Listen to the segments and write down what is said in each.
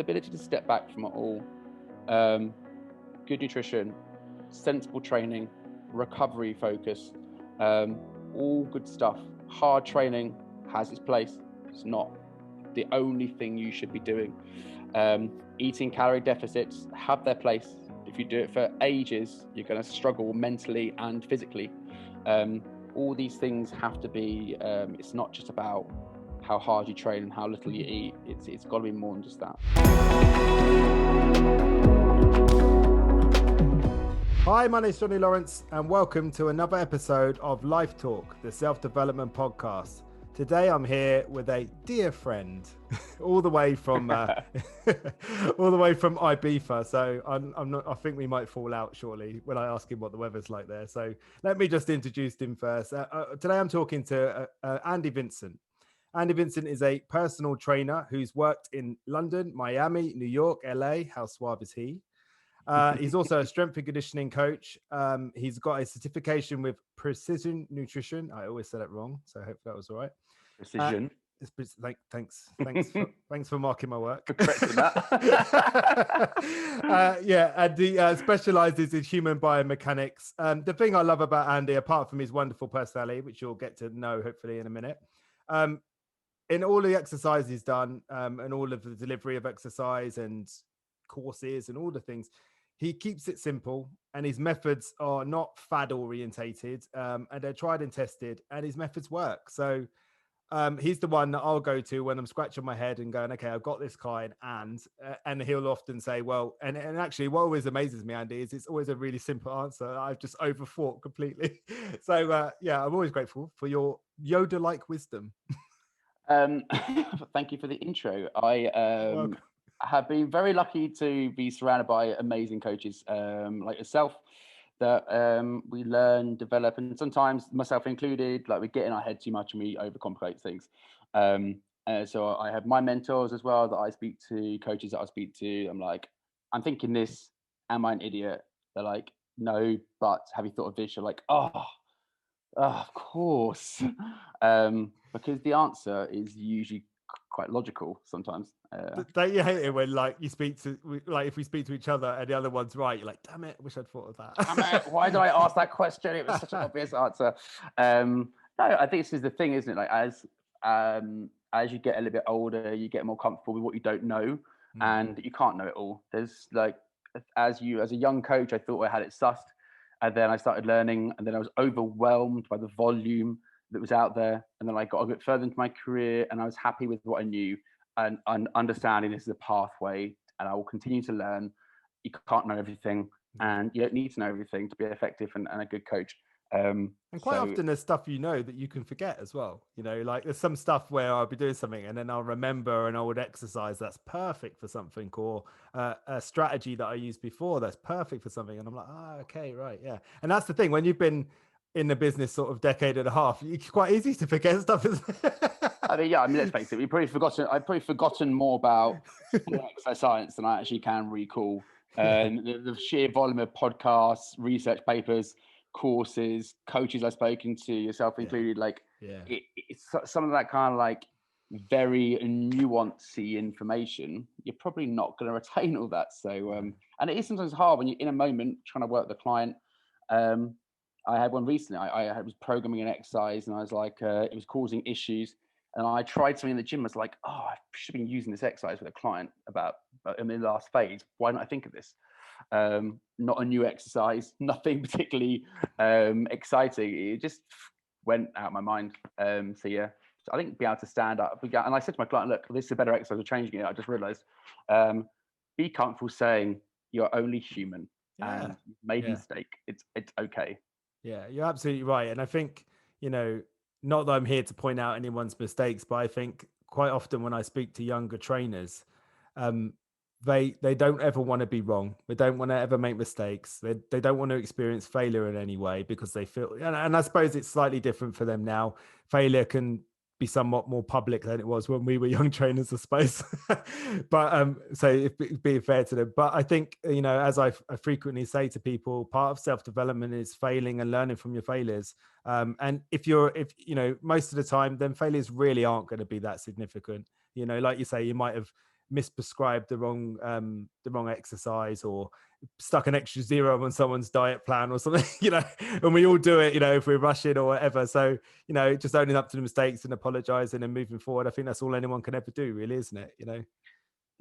the ability to step back from it all. Good nutrition, sensible training, recovery focus, all good stuff. Hard training has its place. It's not the only thing you should be doing. Eating calorie deficits have their place. If you do it for ages, you're going to struggle mentally and physically. All these things have to be, it's not just about how hard you train and how little you eat. It's got to be more than just that. Hi, my name is Johnny Lawrence and welcome to another episode of Life Talk, the self-development podcast. Today I'm here with a dear friend, all the way from Ibiza. So I think we might fall out shortly when I ask him what the weather's like there. So let me just introduce him first. Today I'm talking to Andy Vincent. Andy Vincent is a personal trainer who's worked in London, Miami, New York, LA. How suave is he? He's also a strength and conditioning coach. He's got a certification with Precision Nutrition. I always said it wrong, so I hope that was all right. Precision. Thanks for marking my work. For correcting that. And he specializes in human biomechanics. The thing I love about Andy, apart from his wonderful personality, which you'll get to know hopefully in a minute, in all the exercise he's done and all of the delivery of exercise and courses and all the things, he keeps it simple, and his methods are not fad orientated, and they're tried and tested, and his methods work. So he's the one that I'll go to when I'm scratching my head and going, okay, I've got this client, and he'll often say, well, and actually what always amazes me, Andy, is it's always a really simple answer. I've just overthought completely. So I'm always grateful for your Yoda-like wisdom. Thank you for the intro. I have been very lucky to be surrounded by amazing coaches like yourself that we learn, develop, and sometimes myself included, like we get in our head too much and we overcomplicate things. So I have my mentors as well that I speak to, coaches that I speak to. I'm like, I'm thinking this, am I an idiot? They're like, no, but have you thought of this? You're like, oh, of course. Because the answer is usually quite logical sometimes. Don't you hate it when like you speak to, like if we speak to each other and the other one's right, you're like, damn it, I wish I'd thought of that. Damn it, why did I ask that question? It was such an obvious answer. No, I think this is the thing, isn't it? Like as you get a little bit older, you get more comfortable with what you don't know, and you can't know it all. There's like, as a young coach, I thought I had it sussed, and then I started learning, and then I was overwhelmed by the volume that was out there, and then I got a bit further into my career, and I was happy with what I knew, and understanding this is a pathway, and I will continue to learn. You can't know everything, and you don't need to know everything to be effective and a good coach. And quite often there's stuff that you can forget as well. You know, like there's some stuff where I'll be doing something and then I'll remember an old exercise that's perfect for something, or a strategy that I used before that's perfect for something, and I'm like, okay, right, yeah. And that's the thing, when you've been in the business sort of decade and a half, it's quite easy to forget stuff. Let's face it, I've probably forgotten more about exercise science than I actually can recall. The sheer volume of podcasts, research papers, courses, coaches I've spoken to, yourself included, it's some of that kind of like very nuancey information. You're probably not going to retain all that. So, and it is sometimes hard when you're in a moment trying to work with the client. I had one recently. I was programming an exercise, and I was like, it was causing issues. And I tried something in the gym. I was like, I should have been using this exercise with a client in the last phase. Why don't I think of this? Not a new exercise, nothing particularly exciting. It just went out of my mind. I think be able to stand up. And I said to my client, look, this is a better exercise. We're changing it. I just realized, be comfortable saying you're only human and made a mistake. It's okay. Yeah, you're absolutely right. And I think, not that I'm here to point out anyone's mistakes, but I think quite often when I speak to younger trainers, they don't ever want to be wrong. They don't want to ever make mistakes. They don't want to experience failure in any way, because they feel, and I suppose it's slightly different for them now. Failure can be somewhat more public than it was when we were young trainers, I suppose. But so if being fair to them, but I think, as I frequently say to people, part of self-development is failing and learning from your failures. And if most of the time, then failures really aren't going to be that significant. Like you say, you might have misprescribed the wrong exercise, or stuck an extra zero on someone's diet plan or something, and we all do it, if we're rushing or whatever. So, just owning up to the mistakes and apologizing and moving forward. I think that's all anyone can ever do, really, isn't it?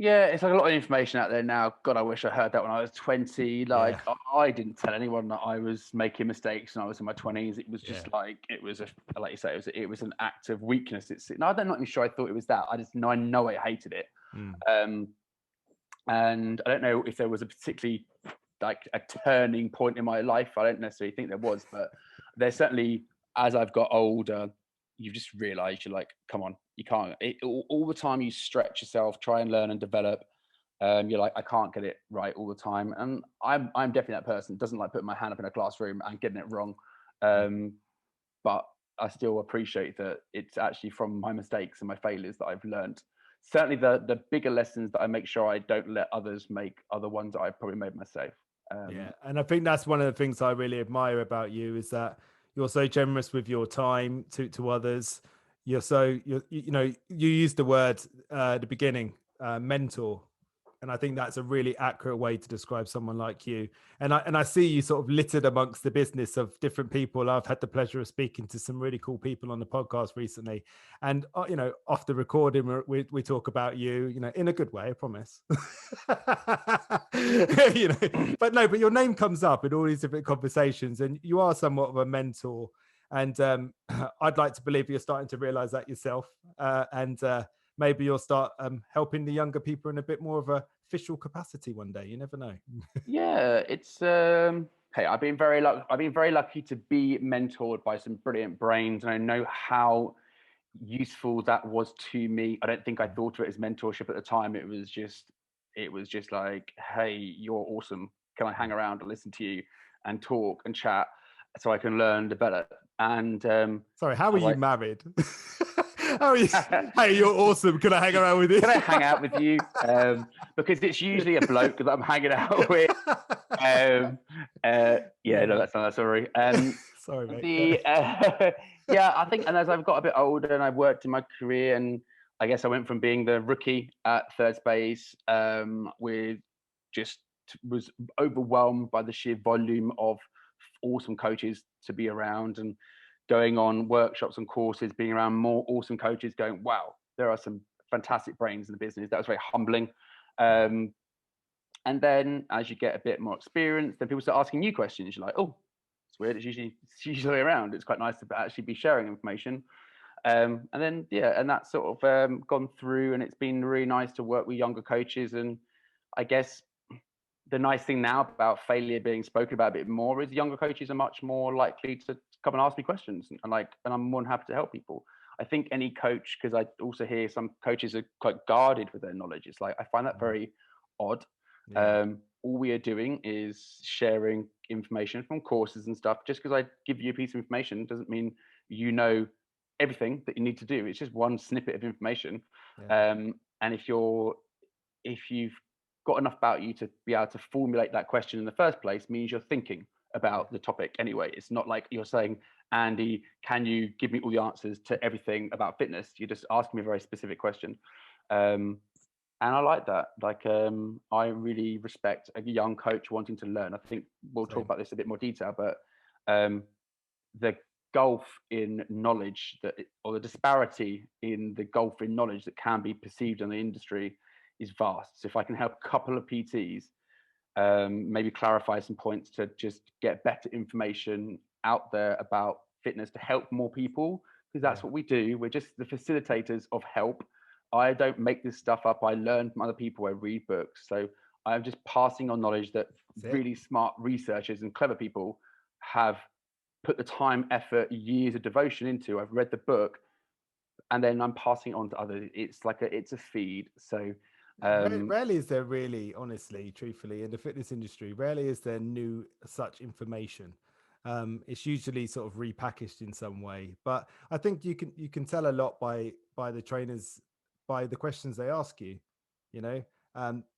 Yeah, it's like a lot of information out there now. God, I wish I heard that when I was 20. Like, I didn't tell anyone that I was making mistakes when I was in my 20s. It was just like you say, it was an act of weakness. I'm not even sure I thought it was that. I know I hated it. And I don't know if there was a particularly like a turning point in my life. I don't necessarily think there was, but there's certainly, as I've got older, you just realize you're like, come on, you can't. All the time you stretch yourself, try and learn and develop. You're like, I can't get it right all the time, and I'm definitely that person. Doesn't like putting my hand up in a classroom and getting it wrong. But I still appreciate that it's actually from my mistakes and my failures that I've learned. Certainly, the bigger lessons that I make sure I don't let others make are the ones that I've probably made myself. And I think that's one of the things I really admire about you, is that you're so generous with your time to others. You used the word at the beginning, mentor, and I think that's a really accurate way to describe someone like you. And I see you sort of littered amongst the business of different people. I've had the pleasure of speaking to some really cool people on the podcast recently, and off the recording, we talk about you, in a good way, I promise. But your name comes up in all these different conversations, and you are somewhat of a mentor. And I'd like to believe you're starting to realize that yourself, and maybe you'll start helping the younger people in a bit more of a official capacity one day. You never know. Yeah, it's hey, I've been very lucky to be mentored by some brilliant brains, and I know how useful that was to me. I don't think I thought of it as mentorship at the time. It was just like, hey, you're awesome. Can I hang around and listen to you and talk and chat so I can learn, develop? And sorry, how are you married? How are you? Hey, you're awesome. Can I hang around with you? Can I hang out with you? Because it's usually a bloke that I'm hanging out with. No, that's not sorry. Sorry, mate. Yeah, I think, and as I've got a bit older and I've worked in my career, and I guess I went from being the rookie at third space, was overwhelmed by the sheer volume of awesome coaches to be around, and going on workshops and courses, being around more awesome coaches, going, wow, there are some fantastic brains in the business. That was very humbling. And then as you get a bit more experience, then people start asking you questions. You're like, oh, it's weird. It's usually around. It's quite nice to actually be sharing information. And then, and that's sort of gone through, and it's been really nice to work with younger coaches. And I guess the nice thing now about failure being spoken about a bit more is younger coaches are much more likely to come and ask me questions, and I'm more than happy to help people. I think any coach, because I also hear some coaches are quite guarded with their knowledge. It's like, I find that very odd. All we are doing is sharing information from courses and stuff. Just because I give you a piece of information doesn't mean you know everything that you need to do. It's just one snippet of information. And if you've got enough about you to be able to formulate that question in the first place, means you're thinking about the topic anyway. It's not like you're saying, Andy, can you give me all the answers to everything about fitness? You're just asking me a very specific question. And I like that. I really respect a young coach wanting to learn. I think we'll talk about this in a bit more detail, but the gulf in knowledge or the disparity in the gulf in knowledge that can be perceived in the industry is vast. So if I can help a couple of PTs, maybe clarify some points to just get better information out there about fitness to help more people, because that's what we do. We're just the facilitators of help. I don't make this stuff up. I learn from other people. I read books. So I'm just passing on knowledge that really smart researchers and clever people have put the time, effort, years of devotion into. I've read the book, and then I'm passing it on to others. It's like it's a feed. So rarely is there really, honestly, truthfully, in the fitness industry, rarely is there new such information. It's usually sort of repackaged in some way, but I think you can tell a lot by the trainers, by the questions they ask you.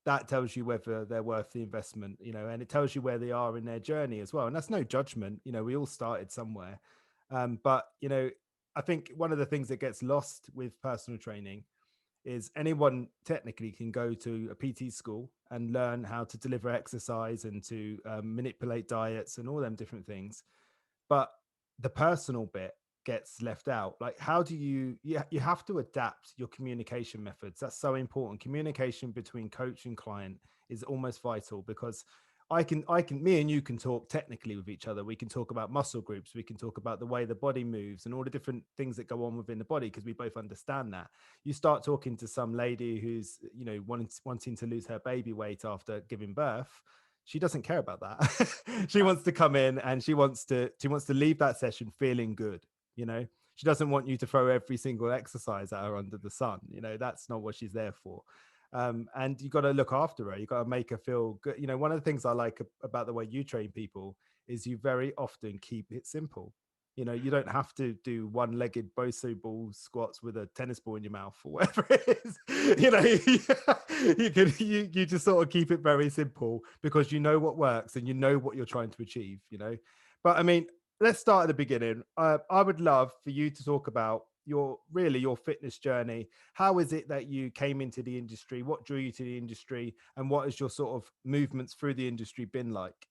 That tells you whether they're worth the investment, and it tells you where they are in their journey as well. And that's no judgment. We all started somewhere. But I think one of the things that gets lost with personal training is anyone technically can go to a PT school and learn how to deliver exercise and to manipulate diets and all them different things. But the personal bit gets left out. Like, how do you have to adapt your communication methods. That's so important. Communication between coach and client is almost vital, because me and you can talk technically with each other. We can talk about muscle groups. We can talk about the way the body moves and all the different things that go on within the body, because we both understand that. You start talking to some lady who's, you know, wanting to lose her baby weight after giving birth. She doesn't care about that. She wants to come in and she wants to leave that session feeling good. You know, she doesn't want you to throw every single exercise at her under the sun. You know, that's not what she's there for. And you got to look after her. You got to make her feel good. You know, one of the things I like about the way you train people is you very often keep it simple. You know, you don't have to do one-legged Bosu ball squats with a tennis ball in your mouth or whatever it is. You know, you just sort of keep it very simple, because you know what works and you know what you're trying to achieve. You know, but I mean, let's start at the beginning. I would love for you to talk about your fitness journey. How is it that you came into the industry? What drew you to the industry, and what has your sort of movements through the industry been like?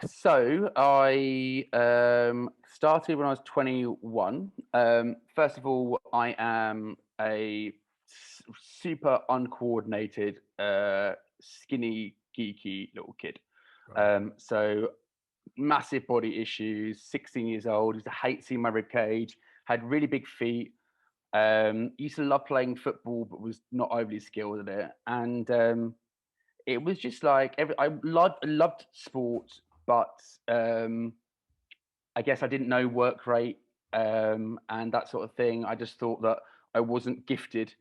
So I started when I was 21. First of all, I am a super uncoordinated, skinny, geeky little kid. So massive body issues, 16 years old, used to hate seeing my rib cage, had really big feet, used to love playing football, but was not overly skilled at it. And it was just like I loved sports, but I guess I didn't know work rate and that sort of thing. I just thought that I wasn't gifted,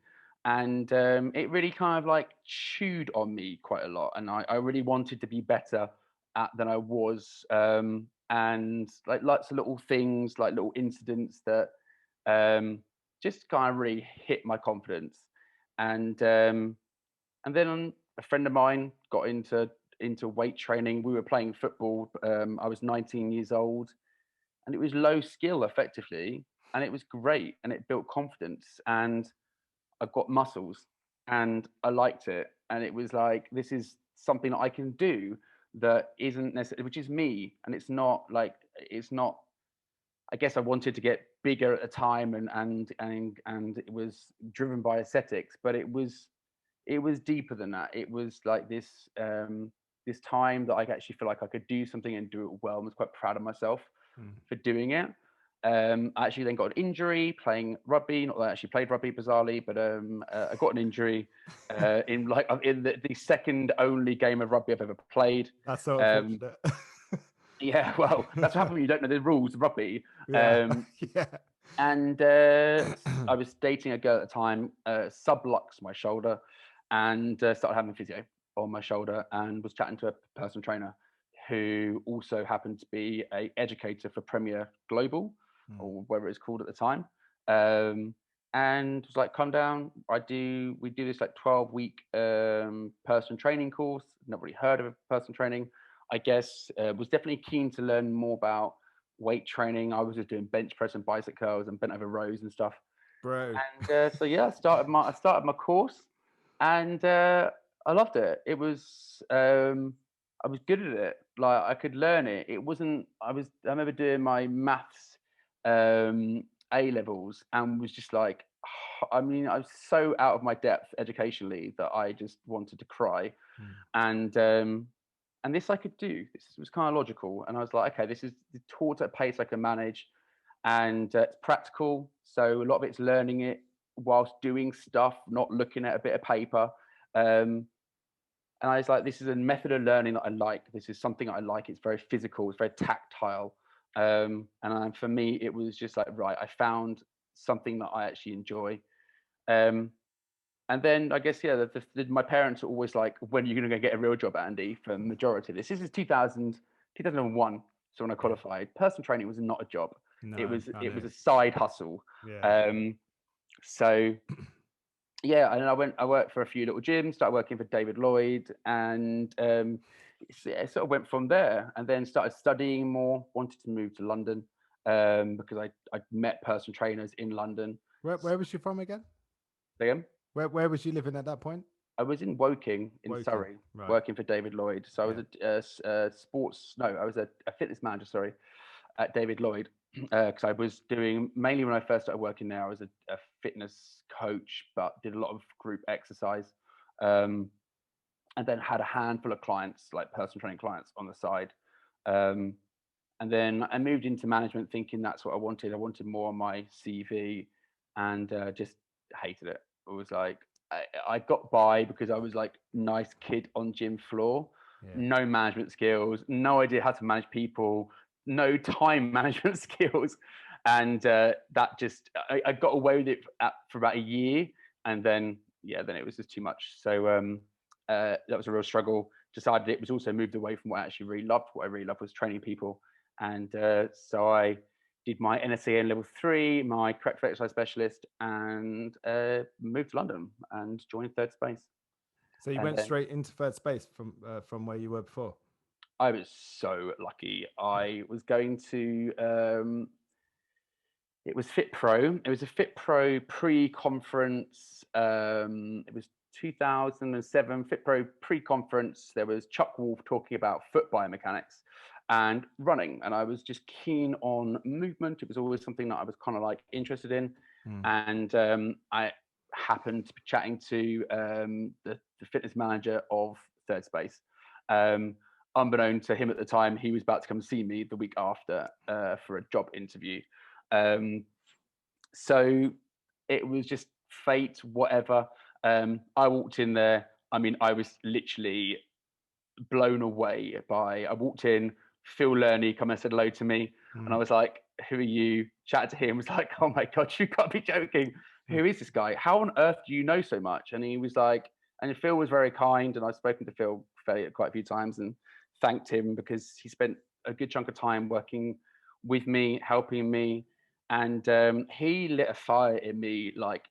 and it really kind of like chewed on me quite a lot. And I really wanted to be better at than I was, and like lots of little things, like little incidents that just kind of really hit my confidence. And then a friend of mine got into weight training. We were playing football. I was 19 years old, and it was low skill effectively, and it was great, and it built confidence, and I got muscles, and I liked it, and it was like, this is something that I can do that isn't necessarily, which is me, and it's not. I guess I wanted to get bigger at the time, and it was driven by aesthetics, but it was deeper than that. It was like this time that I actually feel like I could do something and do it well. I was quite proud of myself for doing it. I actually then got an injury playing rugby. Not that I actually played rugby, bizarrely, but I got an injury in the second only game of rugby I've ever played. That's so unfortunate. Yeah, well, that's what happened when you don't know the rules of rugby. Yeah. Yeah. And I was dating a girl at the time, subluxed my shoulder, and started having physio on my shoulder, and was chatting to a personal trainer who also happened to be a educator for Premier Global, or whatever it's called at the time. And was like, come down. We do this like 12-week personal training course. Not really heard of personal training. I guess was definitely keen to learn more about weight training. I was just doing bench press and bicep curls and bent over rows and stuff. Bro. And so yeah, I started my course, and I loved it. It was I was good at it. Like, I could learn it. It wasn't. I remember doing my maths A levels, and was just like, I mean, I was so out of my depth educationally that I just wanted to cry. And this I could do. This was kind of logical, and I was like, okay, this is taught at a pace I can manage, and it's practical. So a lot of it's learning it whilst doing stuff, not looking at a bit of paper. And I was like, this is a method of learning that I like. This is something I like. It's very physical. It's very tactile. For me, it was just like, right, I found something that I actually enjoy. And then I guess, yeah, my parents are always like, when are you going to go get a real job, Andy, for the majority of this? This is 2001. So when I qualified, personal training was not a job. No, it was I know. a side hustle. Yeah. So yeah, and then I worked for a few little gyms, started working for David Lloyd, and it sort of went from there. And then started studying more, wanted to move to London, because I met personal trainers in London. Where was you from again? Again, Where was you living at that point? I was in Woking in Woking, Surrey, right. working for David Lloyd. So I was I was a fitness manager, sorry, at David Lloyd, because I was doing mainly when I first started working there. I was a fitness coach, but did a lot of group exercise, and then had a handful of clients, like personal training clients, on the side. Um, and then I moved into management, thinking that's what I wanted. I wanted more on my CV, and just hated it. It was like I got by because I was like nice kid on gym floor, no management skills, no idea how to manage people, no time management skills, and that just I got away with it for about a year, and then then it was just too much. So that was a real struggle. Decided it was also moved away from what I actually really loved. What I really loved was training people, and so I did my NSCN level 3, my corrective exercise specialist, and moved to London and joined Third Space. So you went straight into Third Space from where you were before? I was so lucky. I was going to it was Fit Pro. It was a Fit Pro pre-conference. It was 2007 Fit Pro pre-conference. There was Chuck Wolf talking about foot biomechanics and running, and I was just keen on movement. It was always something that I was kind of like interested in, and I happened to be chatting to the fitness manager of Third Space. Unbeknown to him at the time, he was about to come see me the week after for a job interview. So it was just fate, whatever. I walked in there. I mean, I was literally blown away by. I walked in, Phil Lerney come and said hello to me, and I was like, "Who are you?" Chatted to him, was like, "Oh my god, you can't be joking! Who is this guy? How on earth do you know so much?" And he was like, and Phil was very kind, and I've spoken to Phil quite a few times and thanked him because he spent a good chunk of time working with me, helping me, and he lit a fire in me like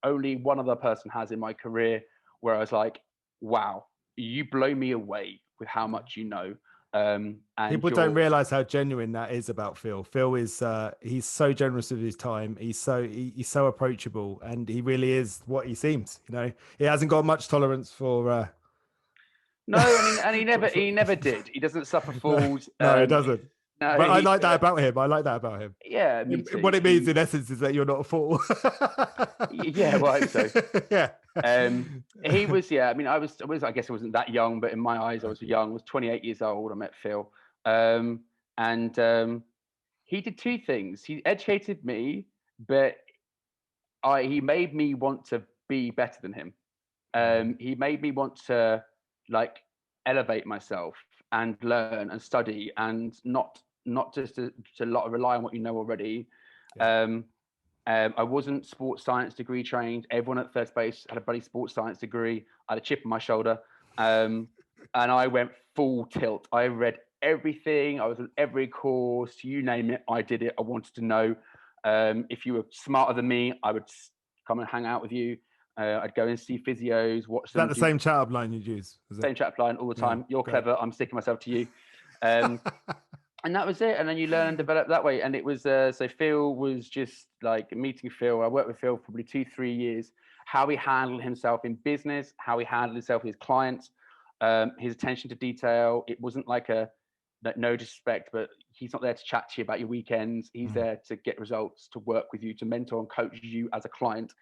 only one other person has in my career, where I was like, wow, you blow me away with how much you know. And people don't realize how genuine that is about Phil. Phil is he's so generous with his time. He's so approachable, and he really is what he seems. You know, he hasn't got much tolerance for. No, and he never did. He doesn't suffer fools. No, he doesn't. No, but I like that about him. I like that about him. Yeah, me too. What it means in essence is that you're not a fool. Yeah, well, I hope so. Yeah. He was. Yeah, I mean, I was. I guess I wasn't that young, but in my eyes, I was young. I was 28 years old. I met Phil, and he did two things. He educated me, but he made me want to be better than him. He made me want to like elevate myself and learn and study and not just to rely on what you know already. I wasn't sports science degree trained. Everyone at Third Space had a bloody sports science degree. I had a chip on my shoulder, and I went full tilt. I read everything. I was on every course, you name it. I did it. I wanted to know. If you were smarter than me, I would come and hang out with you. I'd go and see physios, watch them. Is that the same chat-up line you'd use? Same chat-up line all the time. You're clever. I'm sticking myself to you. And that was it. And then you learn and develop that way. And it was, so Phil was just like meeting Phil. I worked with Phil for probably 2-3 years. How he handled himself in business, how he handled himself with his clients, his attention to detail. It wasn't like no disrespect, but he's not there to chat to you about your weekends. He's there to get results, to work with you, to mentor and coach you as a client.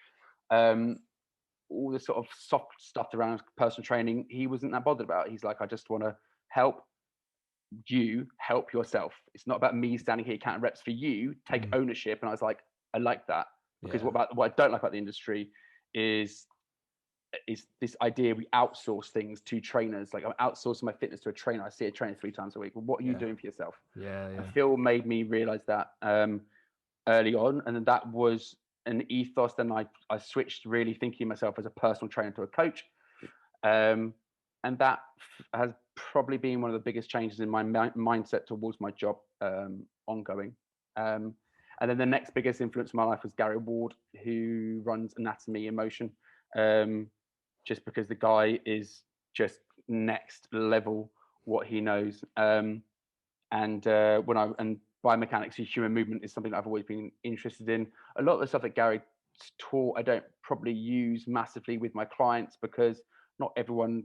All the sort of soft stuff around personal training, he wasn't that bothered about. He's like, I just want to help you help yourself. It's not about me standing here counting reps for you. Take ownership. And I was like, I like that, because what I don't like about the industry is this idea we outsource things to trainers. Like, I'm outsourcing my fitness to a trainer. I see a trainer 3 times a week. Well, what are you doing for yourself? And Phil made me realize that early on, and that was an ethos. Then I switched, really thinking myself as a personal trainer to a coach, and that has probably been one of the biggest changes in my mindset towards my job, ongoing. And then the next biggest influence in my life was Gary Ward, who runs Anatomy in Motion, just because the guy is just next level what he knows. And biomechanics and human movement is something that I've always been interested in. A lot of the stuff that Gary taught, I don't probably use massively with my clients, because not everyone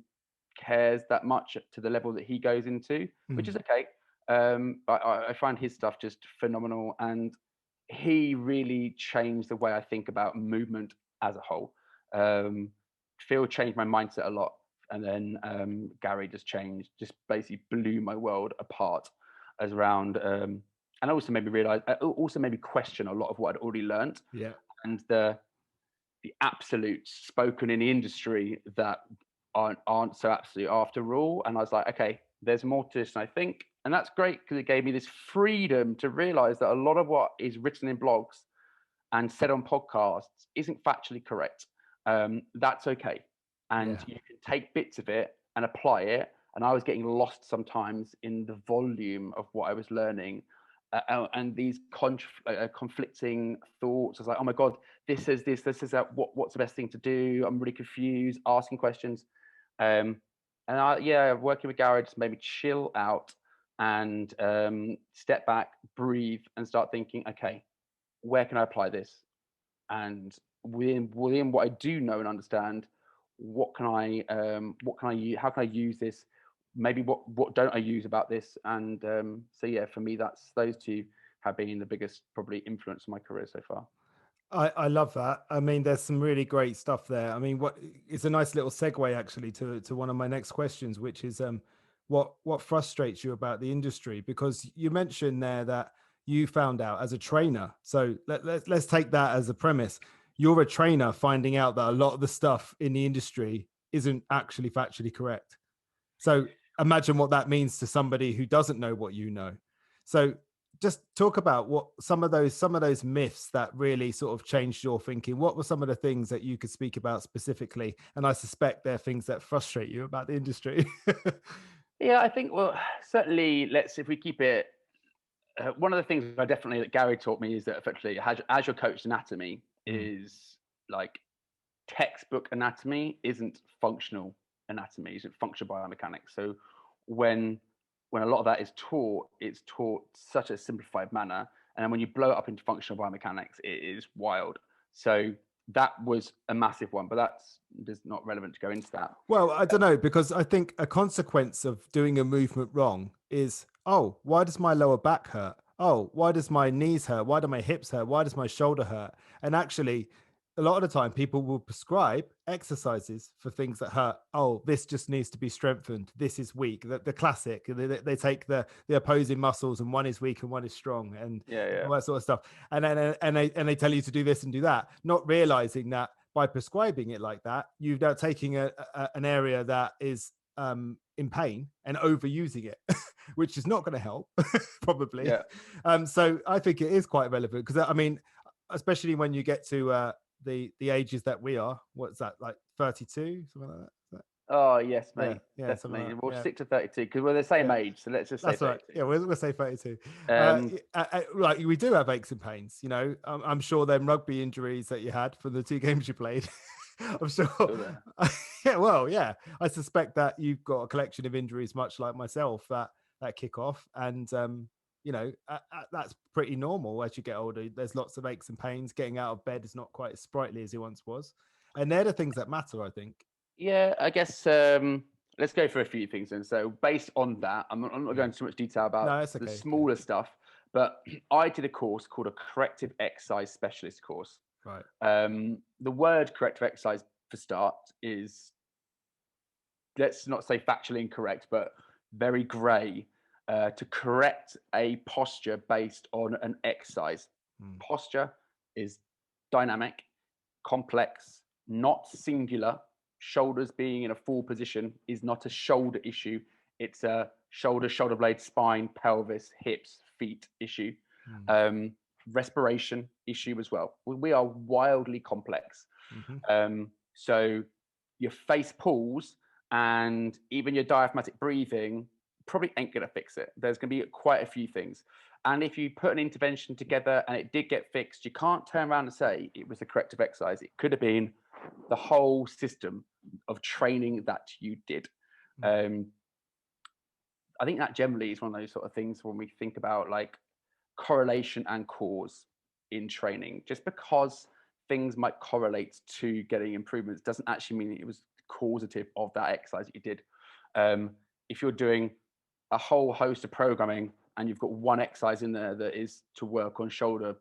cares that much to the level that he goes into, which is okay. I find his stuff just phenomenal, and he really changed the way I think about movement as a whole. Phil changed my mindset a lot, and then Gary just basically blew my world apart as around, and also made me realize, also made me question a lot of what I'd already learned, and the absolutes spoken in the industry that aren't so absolute after all. And I was like, okay, there's more to this than I think. And that's great, because it gave me this freedom to realize that a lot of what is written in blogs and said on podcasts isn't factually correct. That's okay. And you can take bits of it and apply it. And I was getting lost sometimes in the volume of what I was learning. And these conflicting thoughts. I was like, oh my God, this is this is that. What's the best thing to do? I'm really confused, asking questions. And working with Gary just made me chill out and step back, breathe, and start thinking, okay, where can I apply this? And within what I do know and understand, what can I use? How can I use this? Maybe what don't I use about this? And for me, those two have been the biggest probably influence of my career so far. I love that. I mean, there's some really great stuff there. I mean, it's a nice little segue actually to one of my next questions, which is what frustrates you about the industry? Because you mentioned there that you found out as a trainer. So let's take that as a premise. You're a trainer finding out that a lot of the stuff in the industry isn't actually factually correct. So imagine what that means to somebody who doesn't know what you know. So just talk about what some of those myths that really sort of changed your thinking. What were some of the things that you could speak about specifically? And I suspect they're things that frustrate you about the industry. Yeah, I think, well, certainly, if we keep it, one of the things that Gary taught me is that effectively as your coach anatomy is like textbook anatomy isn't functional anatomy, isn't functional biomechanics. So when a lot of that is taught, it's taught such a simplified manner, and then when you blow it up into functional biomechanics, it is wild. So that was a massive one, but that's just not relevant to go into that. Well, I don't know, because I think a consequence of doing a movement wrong is, oh, why does my lower back hurt? Oh, why does my knees hurt? Why do my hips hurt? Why does my shoulder hurt? And actually, a lot of the time, people will prescribe exercises for things that hurt. Oh, this just needs to be strengthened. This is weak. The classic. They take the opposing muscles, and one is weak and one is strong, and all that sort of stuff. And then they tell you to do this and do that, not realizing that by prescribing it like that, you're now taking an area that is in pain and overusing it, which is not going to help, probably. So I think it is quite relevant, because I mean, especially when you get to the ages that we are. What's that, like 32, something like that? Oh yes, mate. Yeah, definitely. Like we'll stick to 32 because we're the same age. So let's just say that's 32. Right. Yeah, we'll say 32. Like we do have aches and pains. You know, I'm sure them rugby injuries that you had for the 2 games you played. I'm sure. Yeah. I suspect that you've got a collection of injuries, much like myself, that kick off, and that's pretty normal as you get older. There's lots of aches and pains. Getting out of bed is not quite as sprightly as it once was, and they're the things that matter, I think. Yeah, I guess let's go for a few things then. So based on that, I'm not going into too much detail about the smaller stuff, but I did a course called a corrective exercise specialist course. Right. The word corrective exercise, for start, is, let's not say factually incorrect, but very grey. To correct a posture based on an exercise. Posture is dynamic, complex, not singular. Shoulders being in a full position is not a shoulder issue. It's a shoulder blade, spine, pelvis, hips, feet issue. Respiration issue as well. We are wildly complex. So your face pulls and even your diaphragmatic breathing probably ain't going to fix it. There's going to be quite a few things. And if you put an intervention together and it did get fixed, you can't turn around and say it was a corrective exercise. It could have been the whole system of training that you did. I think that generally is one of those sort of things when we think about like correlation and cause in training, just because things might correlate to getting improvements doesn't actually mean it was causative of that exercise that you did. If you're doing a whole host of programming and you've got one exercise in there that is to work on shoulder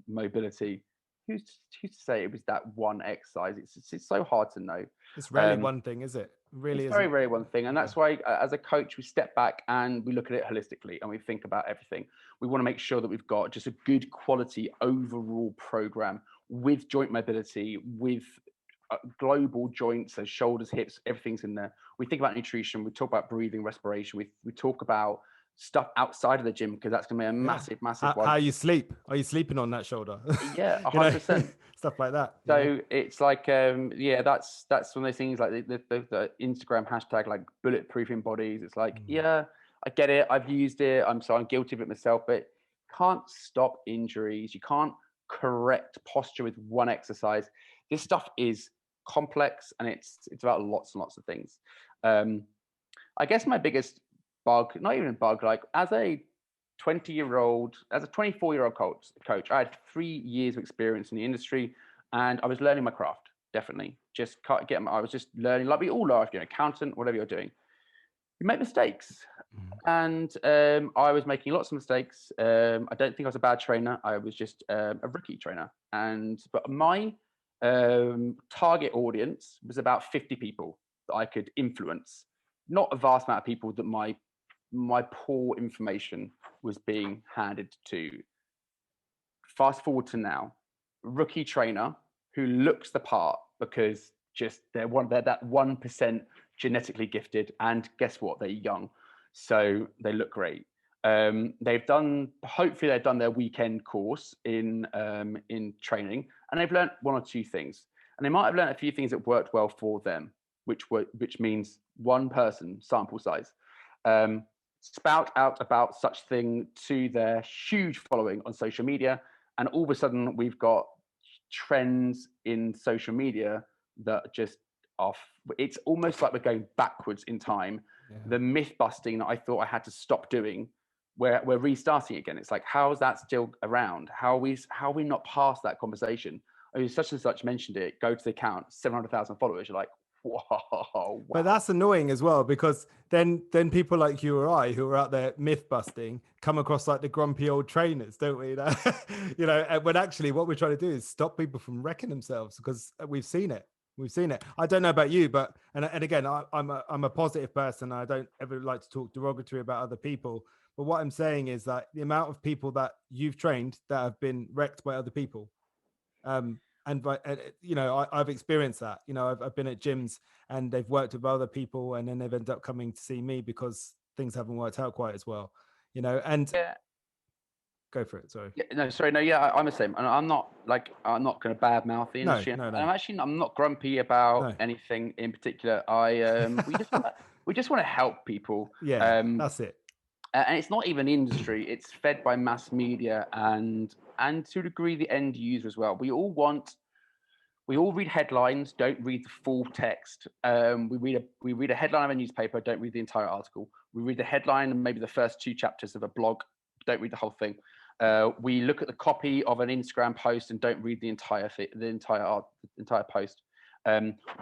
mobility, who's to say it was that one exercise? It's so hard to know. It's rarely one thing, is it? Really, it's very one thing, and that's why as a coach we step back and we look at it holistically and we think about everything. We want to make sure that we've got just a good quality overall program with joint mobility, with global joints, so shoulders, hips, everything's in there. We think about nutrition, we talk about breathing, respiration, we talk about stuff outside of the gym, because that's going to be a massive one. How you sleep? Are you sleeping on that shoulder? Yeah, 100%. Stuff like that. So it's like, that's one of those things, like the Instagram hashtag, like bulletproofing bodies. It's like, yeah, I get it. I've used it. I'm guilty of it myself, but can't stop injuries. You can't correct posture with one exercise. This stuff is complex, and it's about lots and lots of things. I guess my biggest bug, not even a bug, like as a 24-year-old coach, I had 3 years of experience in the industry, and I was learning my craft. Definitely, I was just learning, like we all are. If you're an accountant, whatever you're doing, you make mistakes, and I was making lots of mistakes. I don't think I was a bad trainer. I was just a rookie trainer, but my target audience was about 50 people that I could influence, not a vast amount of people that my poor information was being handed to. Fast forward to now, rookie trainer who looks the part because just they're that 1% genetically gifted, and guess what? They're young, so they look great. Hopefully they've done their weekend course in training, and they've learned 1 or 2 things, and they might have learned a few things that worked well for them, which means one person sample size. Spout out about such thing to their huge following on social media, and all of a sudden we've got trends in social media that just off. It's almost like we're going backwards in time. The myth busting that I thought I had to stop doing, we're restarting again. It's like, how is that still around? How are we not past that conversation? Oh, such and such mentioned it. Go to the account, 700,000 followers. You're like, whoa, wow. But that's annoying as well, because then people like you or I, who are out there myth busting, come across like the grumpy old trainers, don't we? When actually what we're trying to do is stop people from wrecking themselves, because we've seen it. I don't know about you, but and again, I'm a positive person. I don't ever like to talk derogatory about other people. But what I'm saying is that the amount of people that you've trained that have been wrecked by other people, I've experienced that. I've been at gyms and they've worked with other people, and then they've ended up coming to see me because things haven't worked out quite as well. Go for it. Sorry. I'm the same, and I'm not going to badmouth the industry. No. I'm not grumpy about anything in particular. We just want to help people. Yeah, that's it. And it's not even industry; it's fed by mass media and to a degree the end user as well. We all read headlines, don't read the full text. We read a headline of a newspaper, don't read the entire article. We read the headline and maybe the first 2 chapters of a blog, don't read the whole thing. We look at the copy of an Instagram post and don't read the entire post.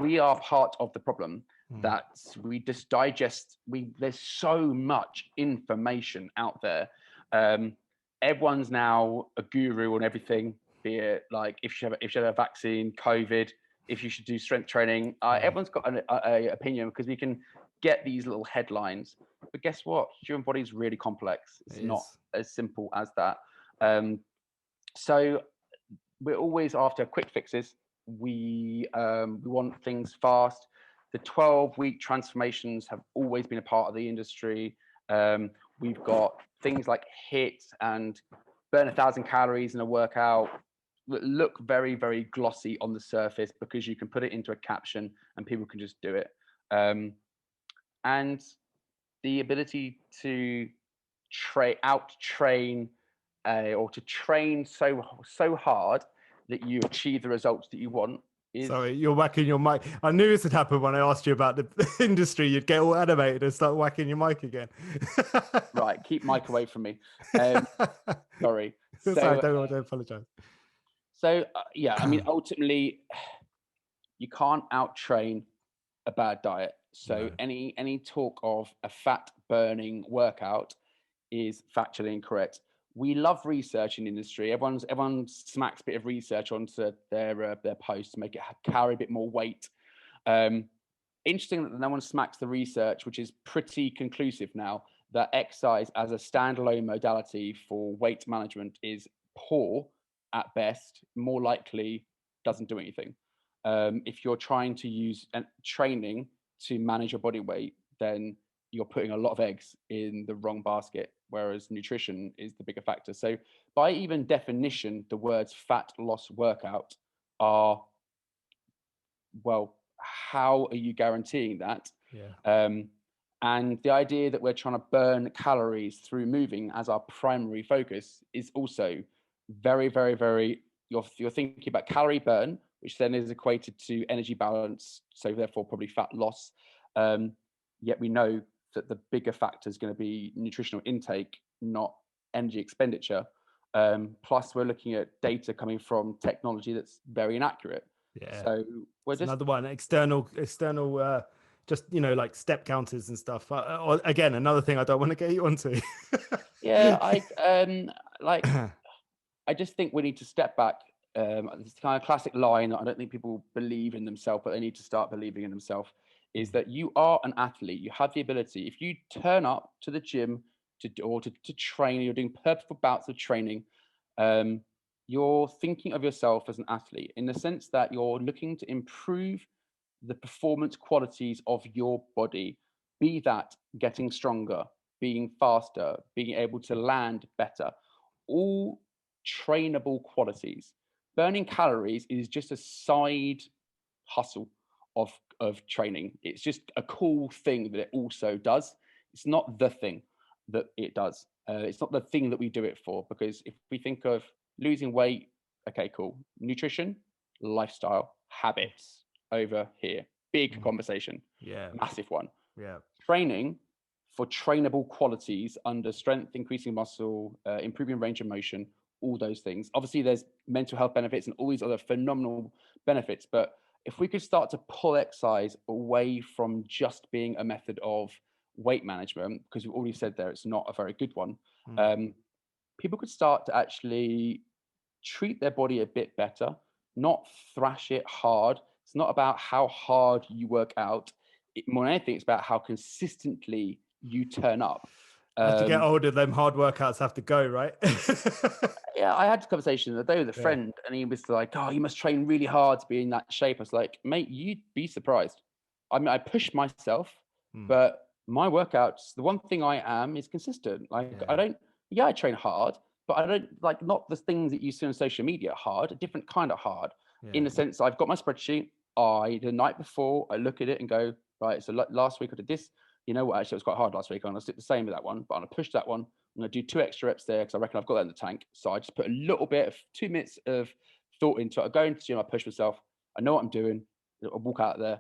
We are part of the problem that we just digest. There's so much information out there. Everyone's now a guru on everything. Be it like if you have a vaccine, COVID, if you should do strength training. Everyone's got an opinion, because we can get these little headlines. But guess what? Human body is really complex. It's not as simple as that. So we're always after quick fixes. We want things fast. The 12-week transformations have always been a part of the industry. We've got things like HIIT and burn 1,000 calories in a workout that look very, very glossy on the surface, because you can put it into a caption and people can just do it. And the ability to out-train or to train so hard that you achieve the results that you want. Sorry, you're whacking your mic. I knew this would happen when I asked you about the industry. You'd get all animated and start whacking your mic again. Right, keep mic away from me. Sorry. Sorry, don't apologize. So yeah, I mean, ultimately, you can't out train a bad diet. So No. any talk of a fat burning workout is factually incorrect. We love research in the industry. Everyone smacks a bit of research onto their posts to make it carry a bit more weight. Interesting that no one smacks the research, which is pretty conclusive now, that exercise as a standalone modality for weight management is poor at best, more likely doesn't do anything. If you're trying to use training to manage your body weight, then you're putting a lot of eggs in the wrong basket, whereas nutrition is the bigger factor. So by even definition, the words fat loss workout are, well, how are you guaranteeing that? Yeah. And the idea that we're trying to burn calories through moving as our primary focus is also very, very, very, you're thinking about calorie burn, which then is equated to energy balance, so therefore probably fat loss. Yet we know that the bigger factor is going to be nutritional intake, not energy expenditure. Plus, we're looking at data coming from technology that's very inaccurate. Yeah. So we're It's just another one, external, just, like step counters and stuff. Or, again, another thing I don't want to get you onto. yeah, I just think we need to step back. This kind of classic line that I don't think people believe in themselves, but they need to start believing in themselves, is that you are an athlete. You have the ability. If you turn up to the gym to train, you're doing purposeful bouts of training, you're thinking of yourself as an athlete in the sense that you're looking to improve the performance qualities of your body, be that getting stronger, being faster, being able to land better, all trainable qualities. Burning calories is just a side hustle of training. It's just a cool thing that it also does. It's not the thing that it does. It's not the thing that we do it for, because if we think of losing weight, okay, cool. Nutrition, lifestyle, habits over here. Big conversation. Yeah. Massive one. Yeah. Training for trainable qualities under strength, increasing muscle, improving range of motion, all those things. Obviously, there's mental health benefits and all these other phenomenal benefits. But if we could start to pull exercise away from just being a method of weight management, because we've already said there it's not a very good one, people could start to actually treat their body a bit better, not thrash it hard. It's not about how hard you work out. More than anything, it's about how consistently you turn up. As you get older, them hard workouts have to go, right? Yeah, I had a conversation the other day with a Yeah. friend, and he was like, "Oh, you must train really hard to be in that shape." I was like, "Mate, you'd be surprised. I mean, I push myself, but my workouts, the one thing I am is consistent. Like, Yeah. I don't, I train hard, but I don't like not the things that you see on social media hard, a different kind of hard. In the sense, I've got my spreadsheet. The night before, I look at it and go, right, so last week I did this. You know what? Actually, it was quite hard last week. I'm going to stick the same with that one, but I'm going to push that one. I'm going to do 2 extra reps there because I reckon I've got that in the tank. So I just put a little bit of 2 minutes of thought into it. I go into the gym, I push myself. I know what I'm doing. I walk out there.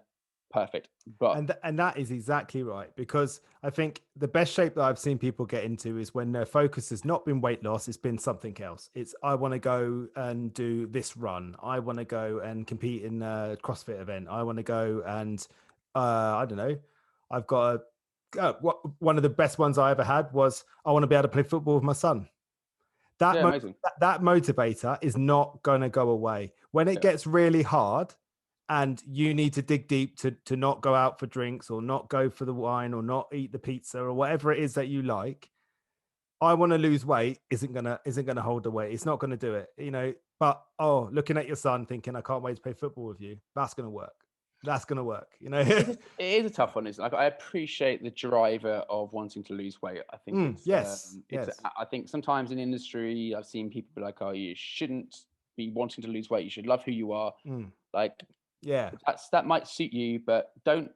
Perfect. But And that is exactly right, because I think the best shape that I've seen people get into is when their focus has not been weight loss, it's been something else. It's, I want to go and do this run. I want to go and compete in a CrossFit event. I want to go and I don't know. I've got one of the best ones I ever had was I want to be able to play football with my son. That yeah, amazing. that motivator is not going to go away. When it gets really hard and you need to dig deep to not go out for drinks or not go for the wine or not eat the pizza or whatever it is that you like, I want to lose weight isn't gonna hold the weight. It's not gonna do it, But looking at your son thinking I can't wait to play football with you, that's gonna work. That's gonna work, It is a tough one, isn't it? Like, I appreciate the driver of wanting to lose weight. I think yes. I think sometimes in industry, I've seen people be like, "Oh, you shouldn't be wanting to lose weight. You should love who you are." Like, Yeah. that might suit you, but don't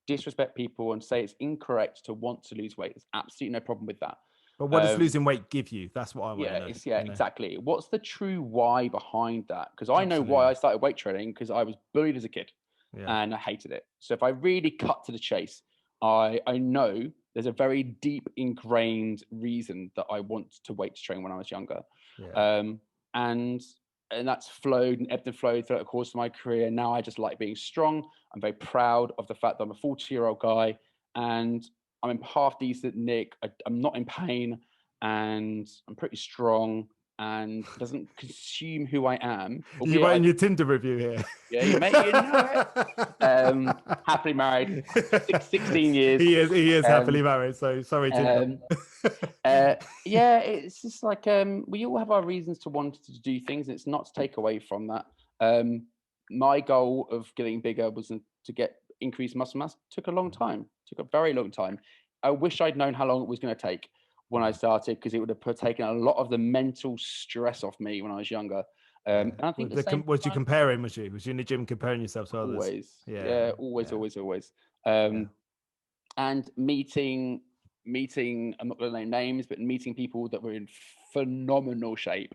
disrespect people and say it's incorrect to want to lose weight. There's absolutely no problem with that. But what does losing weight give you? That's what I want to know. Exactly. What's the true why behind that? Because I know Absolutely. why I started weight training, because I was bullied as a kid. Yeah. And I hated it. So if I really cut to the chase, I know there's a very deep ingrained reason that I want to weight train when I was younger. Yeah. And and that's flowed and ebbed and flowed throughout the course of my career. Now I just like being strong. I'm very proud of the fact that I'm a 40-year-old guy, and I'm in half decent nick. I'm not in pain, and I'm pretty strong, and doesn't consume who I am. You writing your Tinder review here? Yeah, you mate, you know it. Happily married, 16 years. He is happily married. So sorry, Tinder. Yeah, it's just like we all have our reasons to want to do things. And it's not to take away from that. My goal of getting bigger was to get increased muscle mass. Took a long time. Took a very long time. I wish I'd known how long it was going to take when I started, because it would have taken a lot of the mental stress off me when I was younger. And I think was you comparing? Was you in the gym comparing yourself to others? Always. And meeting, I'm not going to name names, but meeting people that were in phenomenal shape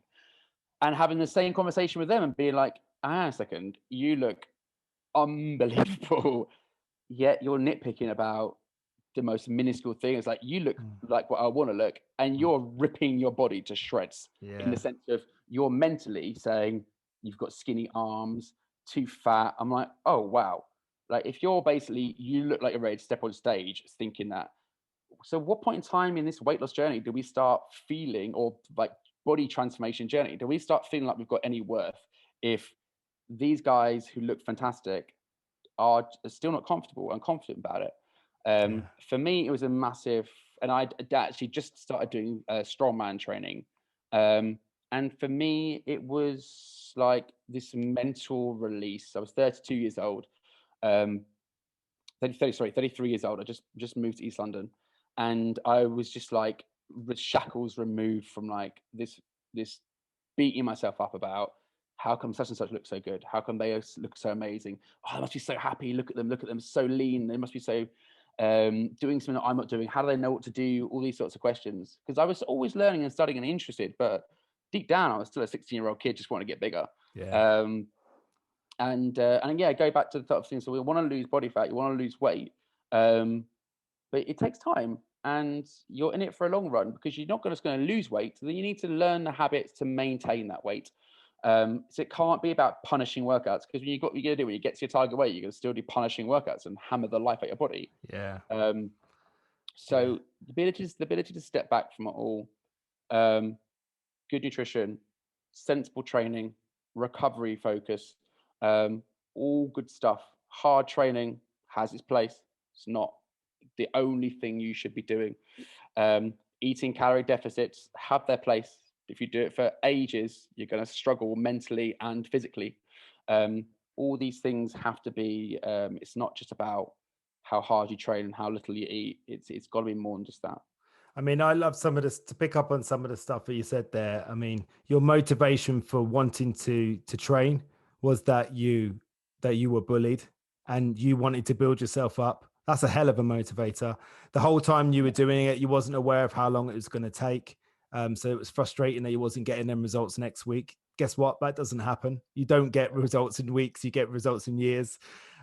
and having the same conversation with them and being like, a second, you look unbelievable, yet you're nitpicking about the most minuscule thing. It's like, you look like what I want to look, and you're ripping your body to shreds in the sense of you're mentally saying you've got skinny arms, too fat. I'm like, oh, wow. Like, if you're basically, you look like you're ready to step on stage thinking that. So what point in time in this weight loss journey do we start feeling, or like body transformation journey, do we start feeling like we've got any worth if these guys who look fantastic are still not comfortable and confident about it? For me, it was a massive, and I actually just started doing strongman training. And for me, it was like this mental release. I was 32 years old. 33 years old. I just moved to East London, and I was just like with shackles removed from like this beating myself up about how come such and such look so good, how come they look so amazing, oh, they must be so happy, look at them so lean, they must be so doing something that I'm not doing, how do they know what to do, all these sorts of questions, because I was always learning and studying and interested, but deep down I was still a 16-year-old kid just wanting to get bigger. And go back to the top of things. So we want to lose body fat, you want to lose weight, but it takes time, and you're in it for a long run, because you're not just going to lose weight. So then you need to learn the habits to maintain that weight. So it can't be about punishing workouts, because when you got to do when you get to your target weight, you're going to still do punishing workouts and hammer the life out your body. So the ability to step back from it all, good nutrition, sensible training, recovery focus, all good stuff. Hard training has its place. It's not the only thing you should be doing. Eating calorie deficits have their place. If you do it for ages, you're going to struggle mentally and physically. All these things have to be, it's not just about how hard you train and how little you eat. It's got to be more than just that. I mean, I love some of this, to pick up on some of the stuff that you said there. I mean, your motivation for wanting to train was that you were bullied and you wanted to build yourself up. That's a hell of a motivator. The whole time you were doing it, you wasn't aware of how long it was going to take. So it was frustrating that you wasn't getting them results next week. Guess what? That doesn't happen. You don't get results in weeks. You get results in years.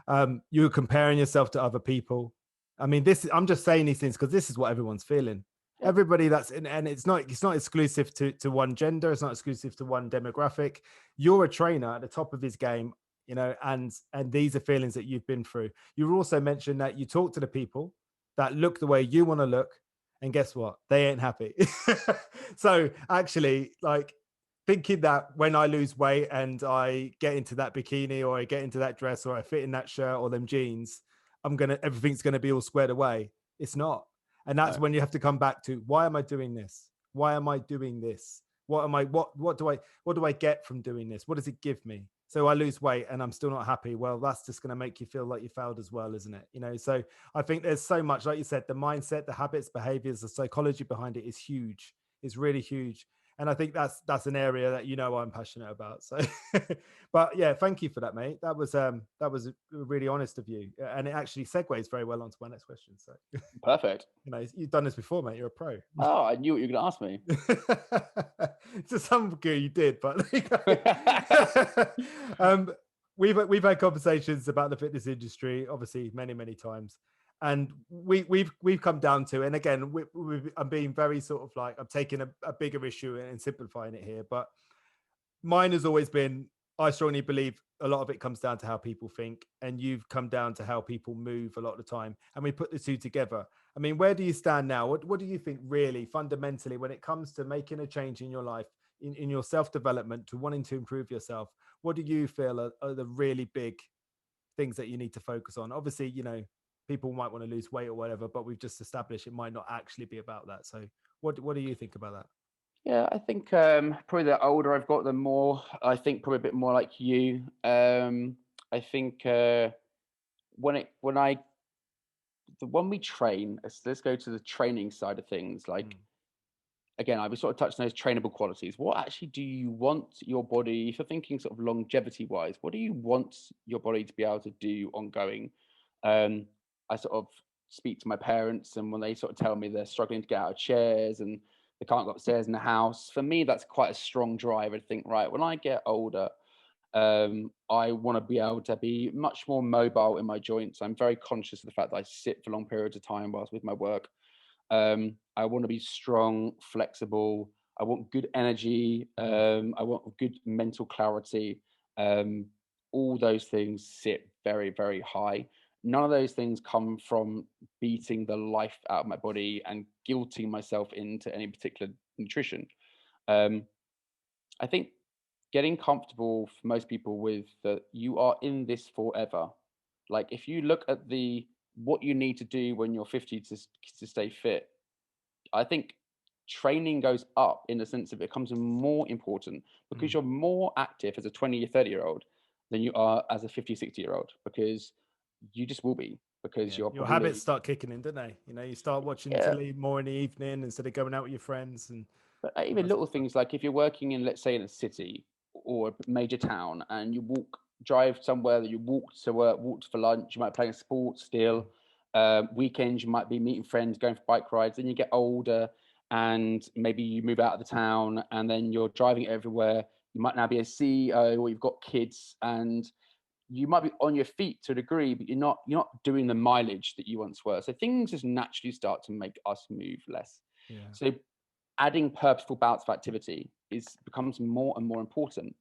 You were comparing yourself to other people. I mean, I'm just saying these things because this is what everyone's feeling. Everybody that's in, and it's not exclusive to one gender. It's not exclusive to one demographic. You're a trainer at the top of his game, you know, and these are feelings that you've been through. You also mentioned that you talk to the people that look the way you want to look, and guess what? They ain't happy. So actually, like, thinking that when I lose weight and I get into that bikini or I get into that dress or I fit in that shirt or them jeans, everything's gonna be all squared away. It's not. And that's when you have to come back to, why am I doing this? Why am I doing this? What do I get from doing this? What does it give me? So I lose weight and I'm still not happy. Well, that's just going to make you feel like you failed as well, isn't it? You know, so I think there's so much, like you said, the mindset, the habits, behaviors, the psychology behind it is huge. It's really huge. And I think that's an area that, you know, I'm passionate about. So, but yeah, thank you for that, mate. That was really honest of you, and it actually segues very well onto my next question. So perfect. You know, you've done this before, mate. You're a pro. Oh, I knew what you were going to ask me. To some degree, you did, but we've had conversations about the fitness industry, obviously, many times. And we've come down to, and again, I'm being very sort of like, I'm taking a bigger issue and simplifying it here, but mine has always been, I strongly believe a lot of it comes down to how people think, and you've come down to how people move a lot of the time. And we put the two together. I mean, where do you stand now? What do you think really fundamentally when it comes to making a change in your life, in your self-development, to wanting to improve yourself? What do you feel are the really big things that you need to focus on? Obviously, people might want to lose weight or whatever, but we've just established it might not actually be about that. So what do you think about that? Yeah, I think probably the older I've got, the more I think probably a bit more like you. I think when we train, let's go to the training side of things. Like again, I was sort of touching those trainable qualities. What actually do you want your body, if you're thinking sort of longevity wise, what do you want your body to be able to do ongoing? I sort of speak to my parents, and when they sort of tell me they're struggling to get out of chairs and they can't go upstairs in the house, for me, that's quite a strong driver to think, right, when I get older, I want to be able to be much more mobile in my joints. I'm very conscious of the fact that I sit for long periods of time whilst with my work. I want to be strong, flexible. I want good energy. I want good mental clarity. All those things sit very, very high. None of those things come from beating the life out of my body and guilting myself into any particular nutrition. Um, I think getting comfortable for most people with that you are in this forever. Like if you look at the what you need to do when you're 50 to stay fit, I think training goes up in the sense of it becomes more important because you're more active as a 20 or 30-year-old than you are as a 50, 60-year-old, because you just will be, because Yeah, you're your habits probably, start kicking in, don't they? You start watching yeah. telly more in the evening instead of going out with your friends and But all even that sort little of stuff. things like if you're working in, let's say, in a city or a major town, and you drive somewhere that you walk to work, walked for lunch, you might play a sport still. Weekends, you might be meeting friends, going for bike rides. Then you get older, and maybe you move out of the town, and then you're driving everywhere. You might now be a CEO, or you've got kids, and you might be on your feet to a degree, but you're not doing the mileage that you once were. So things just naturally start to make us move less. Yeah. So adding purposeful bouts of activity becomes more and more important.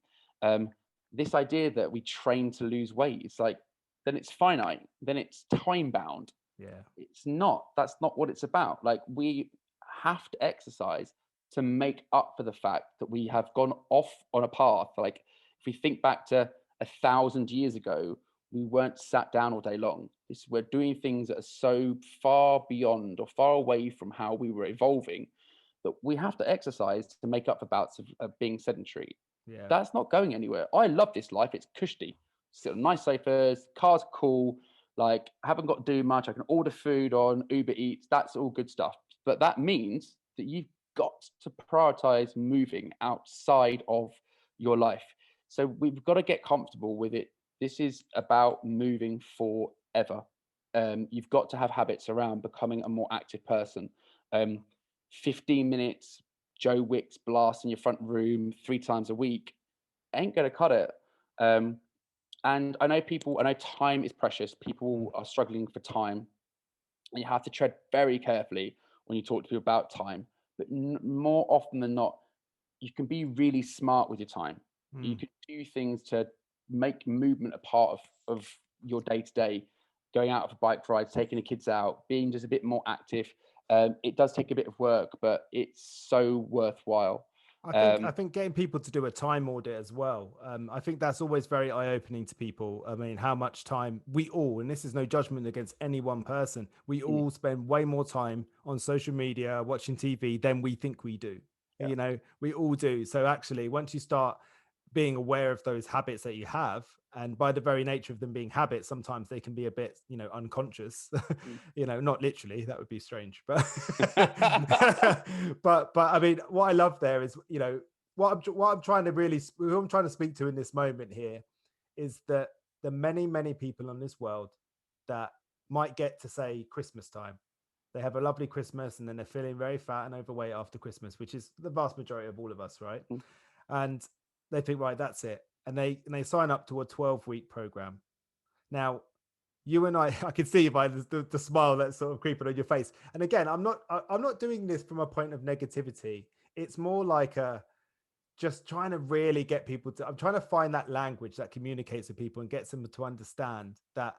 This idea that we train to lose weight, it's like, then it's finite, then it's time bound. Yeah. It's not. That's not what it's about. Like, we have to exercise to make up for the fact that we have gone off on a path. Like, if we think back to 1,000 years ago, we weren't sat down all day long. We're doing things that are so far beyond or far away from how we were evolving that we have to exercise to make up for bouts of being sedentary. Yeah. That's not going anywhere. I love this life. It's cushy. Sit on nice sofas, cars cool. Like, I haven't got to do much. I can order food on Uber Eats. That's all good stuff. But that means that you've got to prioritize moving outside of your life. So we've got to get comfortable with it. This is about moving forever. You've got to have habits around becoming a more active person. 15 minutes Joe Wicks blast in your front room 3 times a week ain't going to cut it. And I know time is precious. People are struggling for time, and you have to tread very carefully when you talk to people about time. But more often than not, you can be really smart with your time. You can do things to make movement a part of your day to day, going out for bike rides, taking the kids out, being just a bit more active. It does take a bit of work, but it's so worthwhile. I think getting people to do a time audit as well. I think that's always very eye-opening to people. I mean, how much time we all, and this is no judgment against any one person, we all spend way more time on social media, watching TV than we think we do. Yeah. We all do. So actually, once you start being aware of those habits that you have, and by the very nature of them being habits, sometimes they can be a bit unconscious. Not literally, that would be strange, but but I mean, what I love there is what I'm trying to really, who I'm trying to speak to in this moment here is that the many people on this world that might get to, say, Christmas time, they have a lovely Christmas and then they're feeling very fat and overweight after Christmas, which is the vast majority of all of us, right? And they think, right, that's it. And they sign up to a 12-week program. Now, you and I can see by the smile that's sort of creeping on your face. And again, I'm not doing this from a point of negativity. It's more like just trying to really get people to, I'm trying to find that language that communicates with people and gets them to understand that,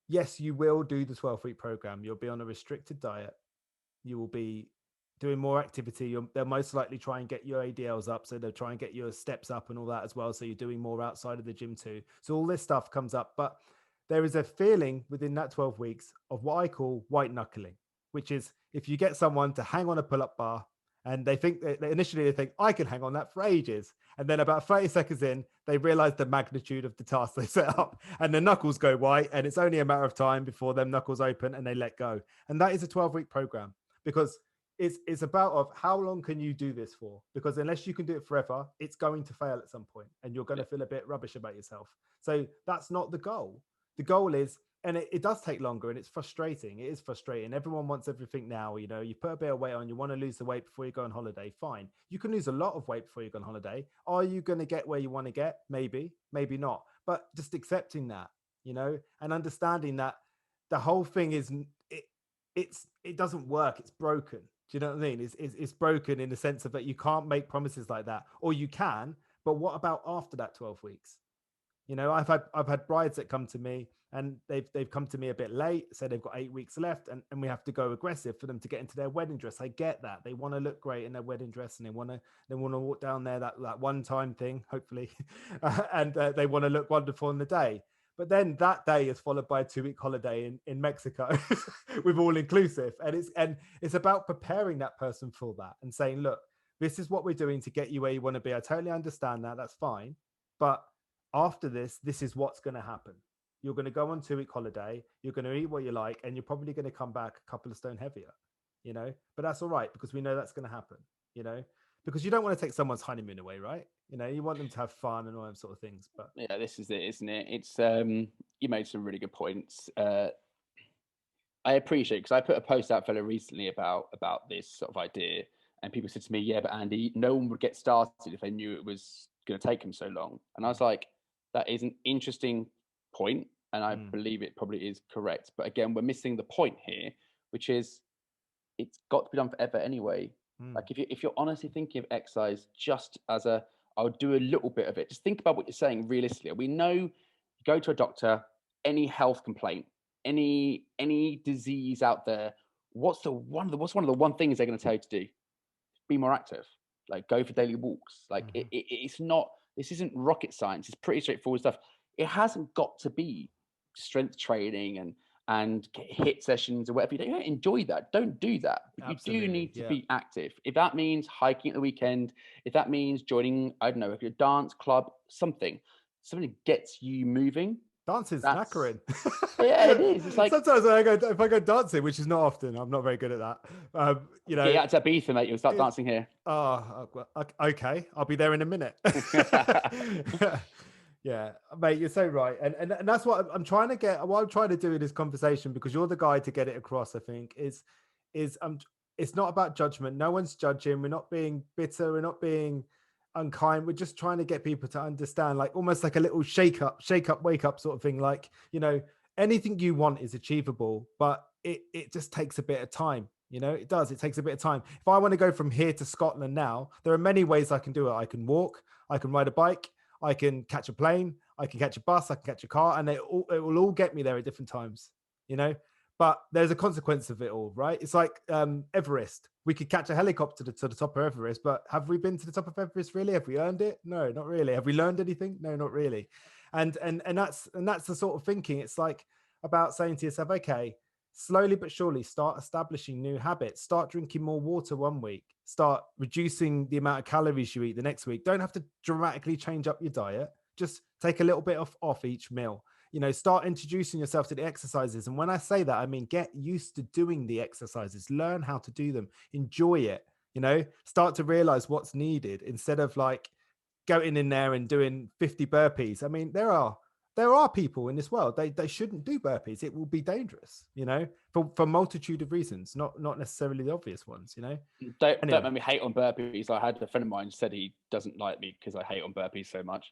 yes, you will do the 12-week program. You'll be on a restricted diet. You will be doing more activity. They'll most likely try and get your ADLs up. So they'll try and get your steps up and all that as well. So you're doing more outside of the gym too. So all this stuff comes up. But there is a feeling within that 12 weeks of what I call white knuckling, which is if you get someone to hang on a pull-up bar and they think initially they think I can hang on that for ages. And then about 30 seconds in, they realize the magnitude of the task they set up and the knuckles go white. And it's only a matter of time before them knuckles open and they let go. And that is a 12-week program, because it's about of how long can you do this for? Because unless you can do it forever, it's going to fail at some point and you're going to feel a bit rubbish about yourself. So that's not the goal. The goal is, and it does take longer and it's frustrating. It is frustrating. Everyone wants everything now. You know, you put a bit of weight on, you want to lose the weight before you go on holiday. Fine. You can lose a lot of weight before you go on holiday. Are you going to get where you want to get? Maybe, maybe not. But just accepting that, you know, and understanding that the whole thing is, it doesn't work. It's broken. Do you know what I mean? It's broken in the sense of that you can't make promises like that, or you can, but what about after that 12 weeks? You know, I've had brides that come to me and they've come to me a bit late, so they've got 8 weeks left, and we have to go aggressive for them to get into their wedding dress. I get that. They want to look great in their wedding dress and they want to walk down there, that one time thing, hopefully, and they want to look wonderful on the day. But then that day is followed by a 2-week holiday in Mexico with all inclusive. And it's about preparing that person for that and saying, look, this is what we're doing to get you where you want to be. I totally understand that. That's fine. But after this is what's going to happen. You're going to go on 2-week holiday. You're going to eat what you like, and you're probably going to come back a couple of stone heavier, you know, but that's all right because we know that's going to happen, you know, because you don't want to take someone's honeymoon away, right? You know, you want them to have fun and all those sort of things. But yeah, this is it, isn't it? It's you made some really good points. I appreciate, because I put a post out fairly recently about this sort of idea, and people said to me, "Yeah, but Andy, no one would get started if they knew it was going to take them so long." And I was like, "That is an interesting point, and I believe it probably is correct. But again, we're missing the point here, which is it's got to be done forever anyway. Like if you're honestly thinking of exercise just as I'll do a little bit of it. Just think about what you're saying realistically. We know you go to a doctor, any health complaint, any disease out there. What's one of the things they're going to tell you to do? Be more active. Like go for daily walks. Like it's not. This isn't rocket science. It's pretty straightforward stuff. It hasn't got to be strength training and hit sessions or whatever. You don't enjoy that. Don't do that. But you do need to be active. If that means hiking at the weekend, if that means joining, I don't know, a dance club, something gets you moving. Dancing's knackering. Yeah, it is. It's like sometimes if I go dancing, which is not often, I'm not very good at that. You know, get out to Ibiza, mate. You'll start dancing here. Oh, okay. I'll be there in a minute. Yeah, mate, you're so right, and that's what I'm trying to get. What I'm trying to do in this conversation, because you're the guy to get it across, I think, is it's not about judgment. No one's judging. We're not being bitter. We're not being unkind. We're just trying to get people to understand, like almost like a little shake up, wake up sort of thing. Like, you know, anything you want is achievable, but it just takes a bit of time. You know, it does. It takes a bit of time. If I want to go from here to Scotland now, there are many ways I can do it. I can walk, I can ride a bike, I can catch a plane, I can catch a bus, I can catch a car, and it will all get me there at different times, you know? But there's a consequence of it all, right? It's like Everest. We could catch a helicopter to the top of Everest, but have we been to the top of Everest really? Have we earned it? No, not really. Have we learned anything? No, not really. And that's the sort of thinking. It's like about saying to yourself, okay, slowly but surely start establishing new habits. Start drinking more water one week. Start reducing the amount of calories you eat the next week. Don't have to dramatically change up your diet. Just take a little bit off each meal. You know, start introducing yourself to the exercises. And when I say that, I mean, get used to doing the exercises. Learn how to do them. Enjoy it. You know, start to realize what's needed instead of like going in there and doing 50 burpees. I mean, there are people in this world, they shouldn't do burpees. It will be dangerous, you know, for multitude of reasons, not necessarily the obvious ones, you know. Don't make me hate on burpees. I had a friend of mine said he doesn't like me because I hate on burpees so much.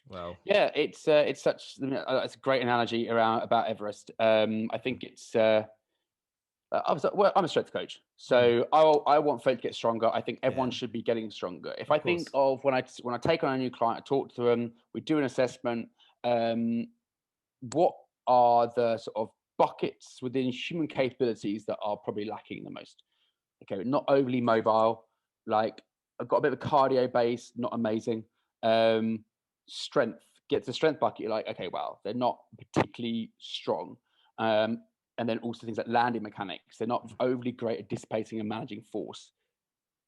Well, yeah, it's such, it's a great analogy about Everest. I think it's I'm a strength coach, so I want folk to get stronger. I think everyone Yeah. should be getting stronger. If Of I think course. of when I take on a new client, I talk to them, we do an assessment. What are the sort of buckets within human capabilities that are probably lacking the most? Okay, not overly mobile. Like I've got a bit of a cardio base, not amazing. Strength, get to the strength bucket. You're like, okay, well, they're not particularly strong. And then also things like landing mechanics. They're not overly great at dissipating and managing force.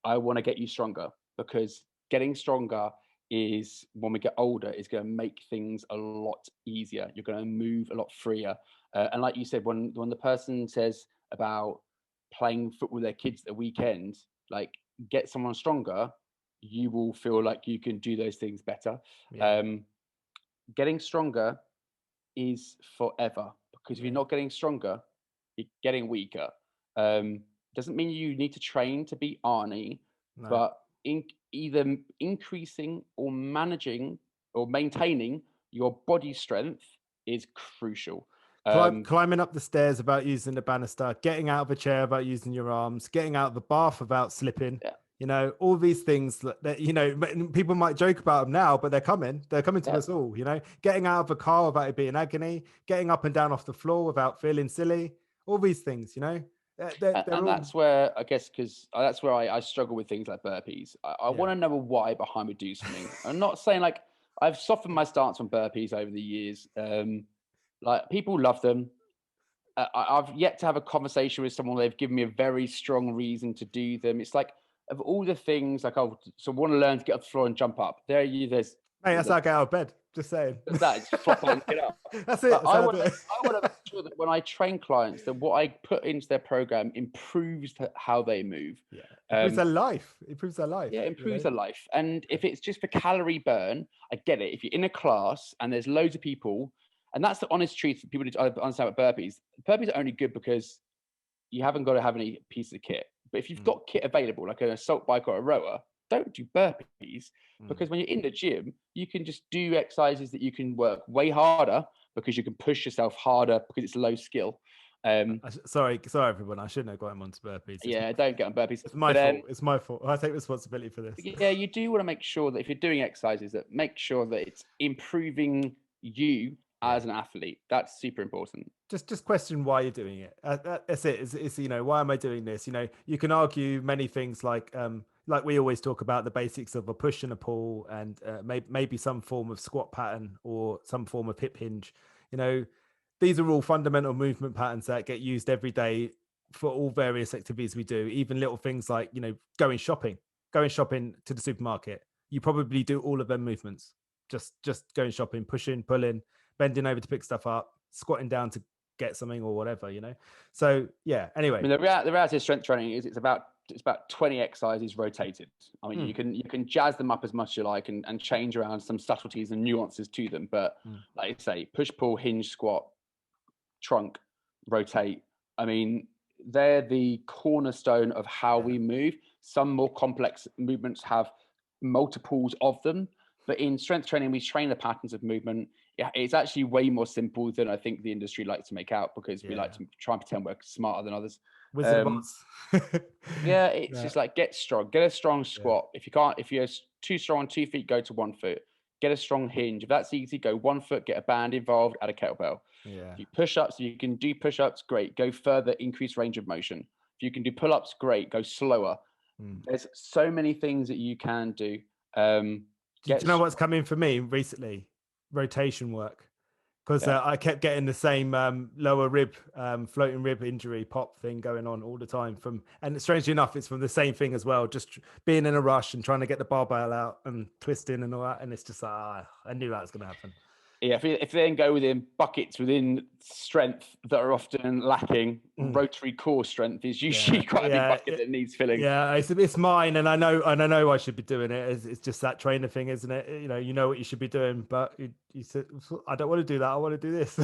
I want to get you stronger, because getting stronger is, when we get older, is going to make things a lot easier. You're going to move a lot freer. And like you said, when the person says about playing football with their kids at the weekend, like, get someone stronger, you will feel like you can do those things better. Yeah. Getting stronger is forever, because if you're not getting stronger, you're getting weaker. Doesn't mean you need to train to be Arnie, No. but either increasing or managing or maintaining your body strength is crucial. Climbing up the stairs about using the banister, getting out of a chair about using your arms, getting out of the bath without slipping. Yeah. You know, all these things that, you know, people might joke about them now, but they're coming to us all. You know, getting out of a car without it being agony, getting up and down off the floor without feeling silly, all these things, you know. They're And all... that's where, I guess, because that's where I struggle with things like burpees. I want to know a why behind we do something. I'm not saying, like, I've softened my stance on burpees over the years. Like, people love them. I've yet to have a conversation with someone where they've given me a very strong reason to do them. It's like, of all the things, like, oh, so want to learn to get off the floor and jump up. There's Hey, that's how I get out of bed. Just saying. that, just flop out and get up. That's it. But That's how I do it. I want to make sure that when I train clients, that what I put into their program improves how they move. Yeah, improves their life. Yeah, improves their life. And if it's just for calorie burn, I get it. If you're in a class and there's loads of people, and that's the honest truth, people need to understand about burpees. Burpees are only good because you haven't got to have any piece of kit. But if you've got kit available, like an assault bike or a rower, don't do burpees, because when you're in the gym, you can just do exercises that you can work way harder, because you can push yourself harder because it's low skill. Sorry, everyone. I shouldn't have got him onto burpees. Don't get on burpees. It's my fault. It's my fault. I take responsibility for this. Yeah, you do want to make sure that if you're doing exercises, that make sure that it's improving you as an athlete. That's super important. Just question why you're doing it. That's it. It's you know, why am I doing this? You know, you can argue many things, like we always talk about the basics of a push and a pull, and maybe some form of squat pattern or some form of hip hinge. You know, these are all fundamental movement patterns that get used every day for all various activities we do. Even little things like, you know, going shopping to the supermarket. You probably do all of them movements. Just going shopping, pushing, pulling, bending over to pick stuff up, squatting down to get something or whatever, you know. So yeah, anyway, I mean, the reality of strength training is it's about 20 exercises rotated. I mean, you can jazz them up as much as you like, and change around some subtleties and nuances to them, but like you say, push, pull, hinge, squat, trunk, rotate, I mean, they're the cornerstone of how we move. Some more complex movements have multiples of them, but in strength training, we train the patterns of movement. Yeah, it's actually way more simple than I think the industry likes to make out, because we like to try and pretend we're smarter than others. Wizard of Oz. Yeah, it's just like, get strong, get a strong squat. If you're too strong on 2 feet, go to 1 foot. Get a strong hinge. If that's easy, go 1 foot, get a band involved, add a kettlebell. Yeah. If you push-ups, if you can do push-ups, great. Go further, increase range of motion. If you can do pull-ups, great. Go slower. There's so many things that you can do. Do you know what's coming for me recently? Rotation work. Because I kept getting the same lower rib, floating rib injury pop thing going on all the time. And strangely enough, it's from the same thing as well. Just being in a rush and trying to get the barbell out and twisting and all that. And it's just like, I knew that was going to happen. Yeah, if they then go within buckets within strength that are often lacking, rotary core strength is usually quite a big bucket that needs filling. Yeah, it's mine, and I know I should be doing it. It's just that trainer thing, isn't it? You know what you should be doing, but you said, I don't want to do that. I want to do this.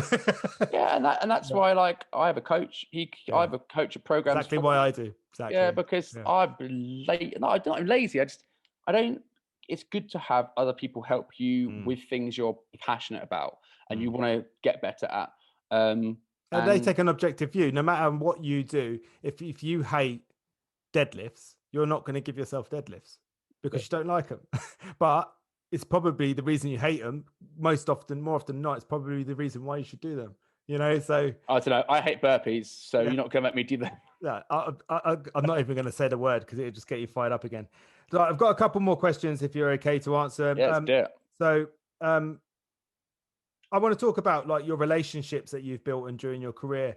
Yeah, and that's why, like, I have a coach. I have a coach at programs. Exactly why I do. Exactly. Yeah, because I'm lazy. No, I'm lazy. I don't. It's good to have other people help you with things you're passionate about and you want to get better at. And they take an objective view. No matter what you do, if you hate deadlifts, you're not going to give yourself deadlifts because you don't like them. But it's probably the reason you hate them more often than not. It's probably the reason why you should do them. So I don't know. I hate burpees, so you're not going to make me do that. Yeah, I'm not even going to say the word because it'll just get you fired up again. So I've got a couple more questions if you're okay to answer. Yeah, let's do it. So I want to talk about like your relationships that you've built and during your career,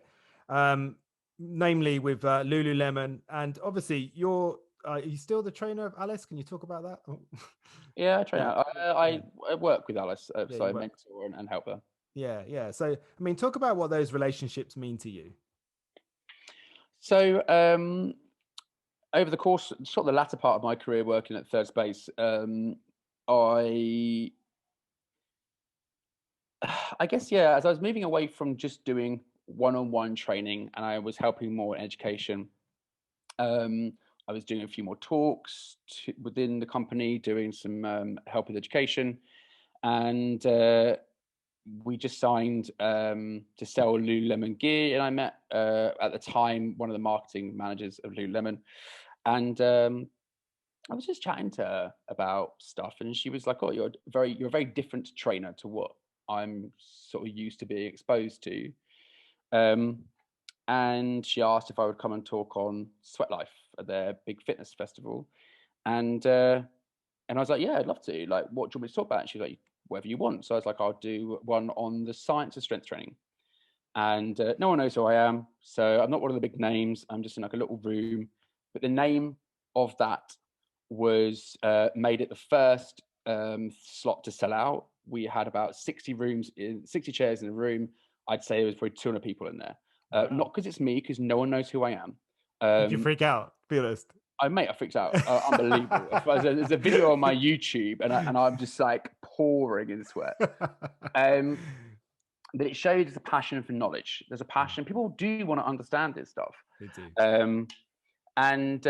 namely with Lululemon, and obviously are you still the trainer of Alice? Can you talk about that? Yeah, I train. I work with Alice, so I mentor and help her. Yeah. So I mean, talk about what those relationships mean to you. So over the course, sort of the latter part of my career working at Third Space, I guess, as I was moving away from just doing one-on-one training and I was helping more in education, I was doing a few more talks within the company, doing some help with education, and we just signed to sell Lululemon gear. And I met at the time one of the marketing managers of Lululemon, and I was just chatting to her about stuff, and she was like, "Oh, you're a very different trainer to what I'm sort of used to being exposed to." And she asked if I would come and talk on Sweat Life at their big fitness festival, and I was like, "Yeah, I'd love to. Like, what do you want me to talk about?" And she's like, "Whatever you want." So I was like, "I'll do one on the science of strength training." And no one knows who I am, so I'm not one of the big names. I'm just in like a little room, but the name of that was made it the first slot to sell out. We had about 60 chairs in the room. I'd say there was probably 200 people in there. Wow. Not because it's me, because no one knows who I am. Did you freak out? Be honest. I freaked out. Unbelievable. There's a video on my YouTube, and I'm just like pouring in sweat. But it showed there's a passion for knowledge. There's a passion. People do want to understand this stuff. They do. And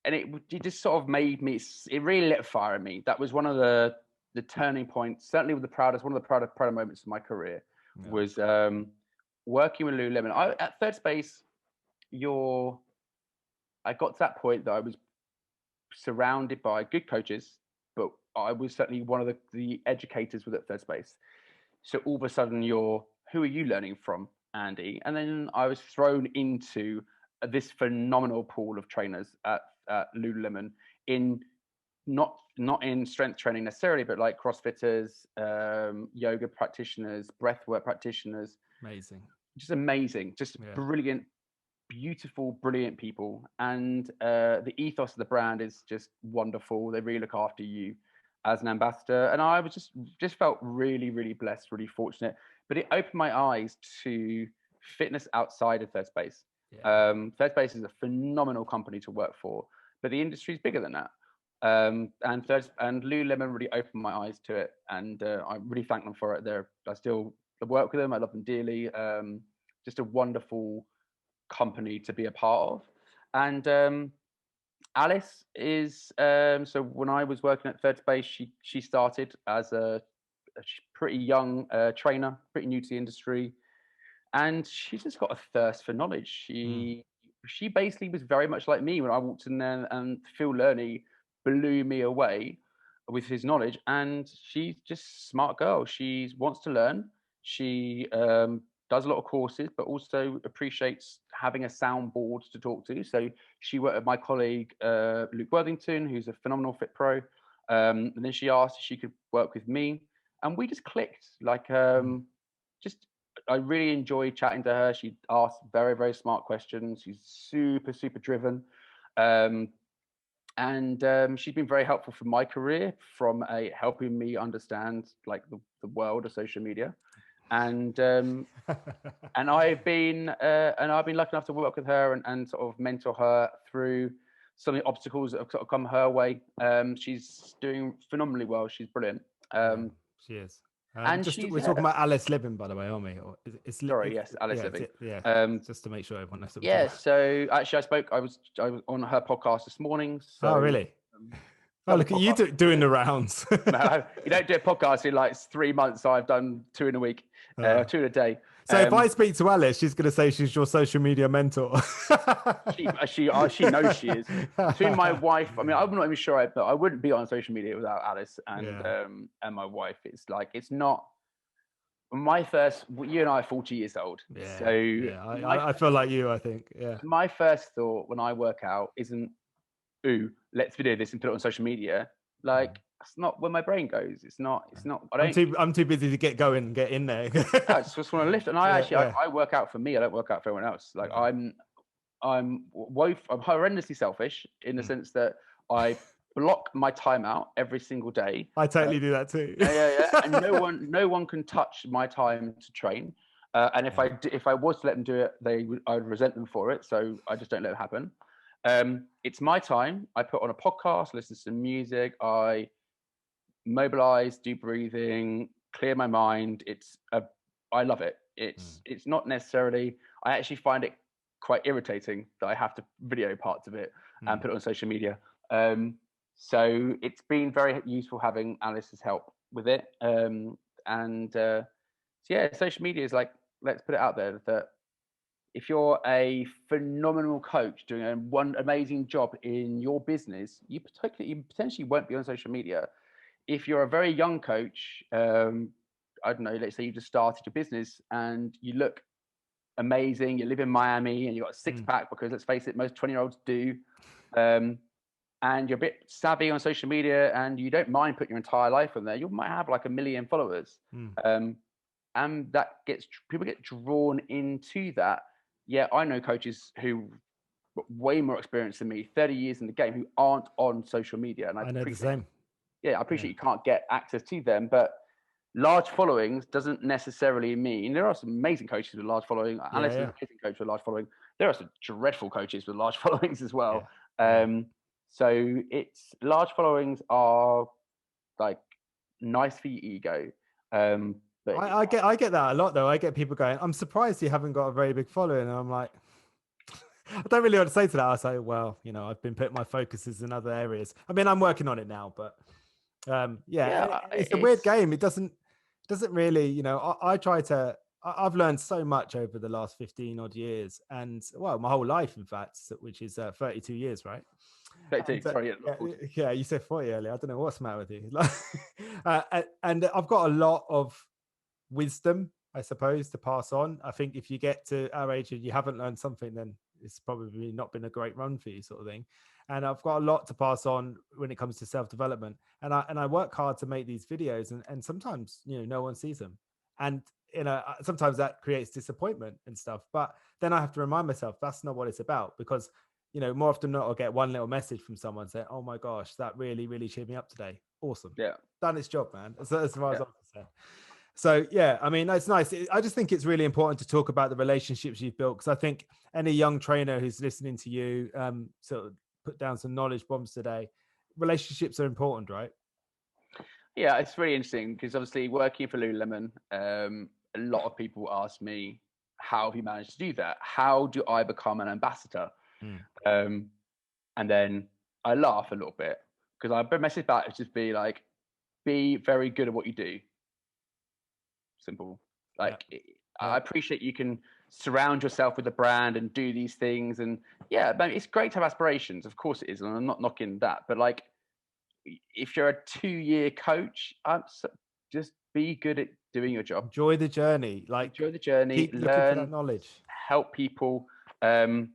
it just sort of made me. It really lit a fire in me. That was one of the turning points. Certainly, one of the proud moments of my career was working with Lululemon. At Third Space, I got to that point that I was surrounded by good coaches, but I was certainly one of the educators with at Third Space. So all of a sudden who are you learning from, Andy? And then I was thrown into this phenomenal pool of trainers at Lululemon not in strength training necessarily, but like CrossFitters, yoga practitioners, breathwork practitioners. Amazing. Just amazing. Just brilliant, beautiful, brilliant people. And the ethos of the brand is just wonderful. They really look after you as an ambassador, and I was just felt really, really blessed, really fortunate. But it opened my eyes to fitness outside of Third Space. Third Space is a phenomenal company to work for, but the industry is bigger than that. And Lululemon really opened my eyes to it, and I really thank them for it. I still work with them. I love them dearly. Just a wonderful company to be a part of. And Alice is so when I was working at Third Space, she started as a pretty young trainer, pretty new to the industry, and she's just got a thirst for knowledge. She basically was very much like me when I walked in there, and Phil Lerney blew me away with his knowledge. And she's just a smart girl. She wants to learn. She does a lot of courses, but also appreciates having a soundboard to talk to. So she worked with my colleague, Luke Worthington, who's a phenomenal fit pro. And then she asked if she could work with me, and we just clicked. I really enjoyed chatting to her. She asked very, very smart questions. She's super, super driven. And she's been very helpful for my career, from helping me understand like the world of social media. And I've been lucky enough to work with her and sort of mentor her through some of the obstacles that have sort of come her way. She's doing phenomenally well. She's brilliant. She is. And we're talking about Alice Living, by the way, aren't we? Yes, Alice Living. Just to make sure everyone knows. So actually, I was on her podcast this morning. So, oh, really? Look at you doing the rounds. No, you don't do a podcast in like 3 months. So I've done 2 in a week, 2 in a day. So if I speak to Alice, she's going to say she's your social media mentor. She knows she is. Between my wife, I mean, I'm not even sure, but I wouldn't be on social media without Alice and my wife. It's like, it's not my first. You and I are 40 years old, so I feel like you. I think, my first thought when I work out isn't, "Ooh, let's video this and put it on social media." Like, that's not where my brain goes. It's not. I'm too busy to get going and get in there. I just want to lift, and I work out for me. I don't work out for everyone else. Like, I'm horrendously selfish in the sense that I block my time out every single day. I totally do that too. And no one can touch my time to train. And if I was to let them do it, I would resent them for it. So I just don't let it happen. It's my time. I put on a podcast, listen to some music. I mobilize, do breathing, clear my mind. I love it. It's not necessarily. I actually find it quite irritating that I have to video parts of it and put it on social media. So it's been very useful having Alice's help with it. Social media is like, let's put it out there that if you're a phenomenal coach doing one amazing job in your business, you potentially won't be on social media. If you're a very young coach, I don't know, let's say you just started your business and you look amazing, you live in Miami and you got a six-pack, because let's face it, most 20-year-olds do, and you're a bit savvy on social media and you don't mind putting your entire life on there, you might have like 1 million followers. And that people get drawn into that. Yeah, I know coaches who got way more experience than me, 30 years in the game, who aren't on social media. And I know the same. Yeah, I appreciate you can't get access to them, but large followings doesn't necessarily mean. There are some amazing coaches with large following. Alice is an amazing coach with large following. There are some dreadful coaches with large followings as well. So it's large followings are like nice for your ego. But I get that a lot though. I get people going, "I'm surprised you haven't got a very big following," and I'm like, I don't really want to say to that. I say, well, I've been putting my focuses in other areas. I mean, I'm working on it now, but it's a weird game. It doesn't really, I try to. I've learned so much over the last 15 odd years, and well, my whole life, in fact, which is 32 years, right? 32. Sorry, you said 40 earlier. I don't know what's the matter with you. And I've got a lot of wisdom, I suppose, to pass on. I think if you get to our age and you haven't learned something, then it's probably not been a great run for you, sort of thing. And I've got a lot to pass on when it comes to self-development. And I work hard to make these videos, and sometimes, no one sees them. And sometimes that creates disappointment and stuff. But then I have to remind myself that's not what it's about, because more often than not, I'll get one little message from someone saying, "Oh my gosh, that really, really cheered me up today. Awesome. Yeah. Done its job, man." As far as I'm concerned. So, yeah, I mean, it's nice. I just think it's really important to talk about the relationships you've built, because I think any young trainer who's listening to you sort of put down some knowledge bombs today. Relationships are important, right? Yeah, it's really interesting because obviously working for Lululemon, a lot of people ask me, how have you managed to do that? How do I become an ambassador? And then I laugh a little bit, because I message back to just be like, be very good at what you do. Simple. Like, I appreciate you can surround yourself with a brand and do these things, and it's great to have aspirations. Of course it is, and I'm not knocking that. But like, if you're a 2-year coach, just be good at doing your job. Enjoy the journey. Enjoy the journey. Keep looking for that knowledge. Help people. And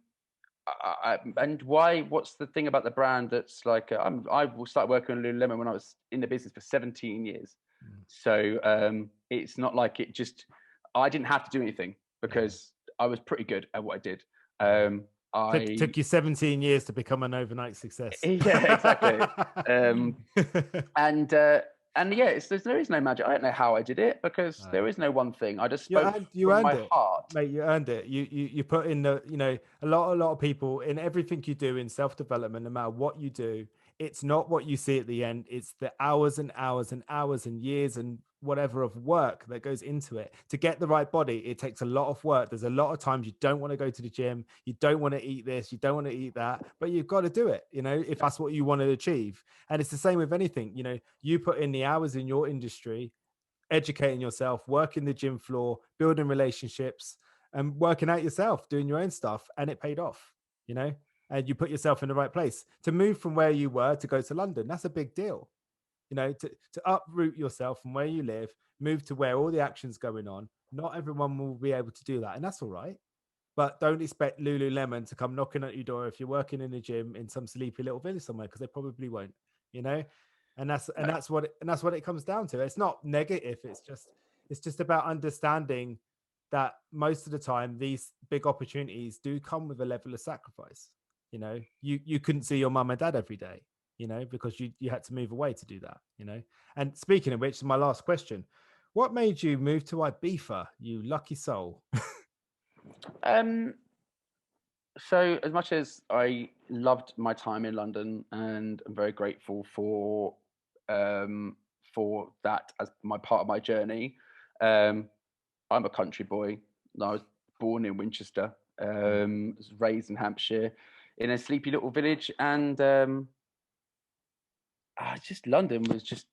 what's the thing about the brand that's like, I will start working on Lululemon when I was in the business for 17 years. So it's not like I didn't have to do anything, because I was pretty good at what I did. Took you 17 years to become an overnight success. Yeah, exactly. There is no magic. I don't know how I did it, because there is no one thing. I just spoke from my heart. Mate, you earned it. You put in a lot of people in everything you do in self-development, no matter what you do. It's not what you see at the end. It's the hours and hours and hours and years and whatever of work that goes into it. To get the right body, it takes a lot of work. There's a lot of times you don't want to go to the gym. You don't want to eat this. You don't want to eat that. But you've got to do it, if that's what you want to achieve. And it's the same with anything. You put in the hours in your industry, educating yourself, working the gym floor, building relationships, and working out yourself, doing your own stuff, and it paid off, you know, and you put yourself in the right place. To move from where you were to go to London, that's a big deal, you know, to uproot yourself from where you live, move to where all the action's going on. Not everyone will be able to do that, and that's all right. But don't expect Lululemon to come knocking at your door if you're working in the gym in some sleepy little village somewhere, because they probably won't, you know. And that's what it comes down to. It's not negative. It's just about understanding that most of the time these big opportunities do come with a level of sacrifice. You know, you couldn't see your mum and dad every day, you know, because you had to move away to do that, you know. And speaking of which, my last question: what made you move to Ibiza, you lucky soul? So as much as I loved my time in London, and I'm very grateful for that as my part of my journey, I'm a country boy. I was born in Winchester, was raised in Hampshire, in a sleepy little village, and just London was just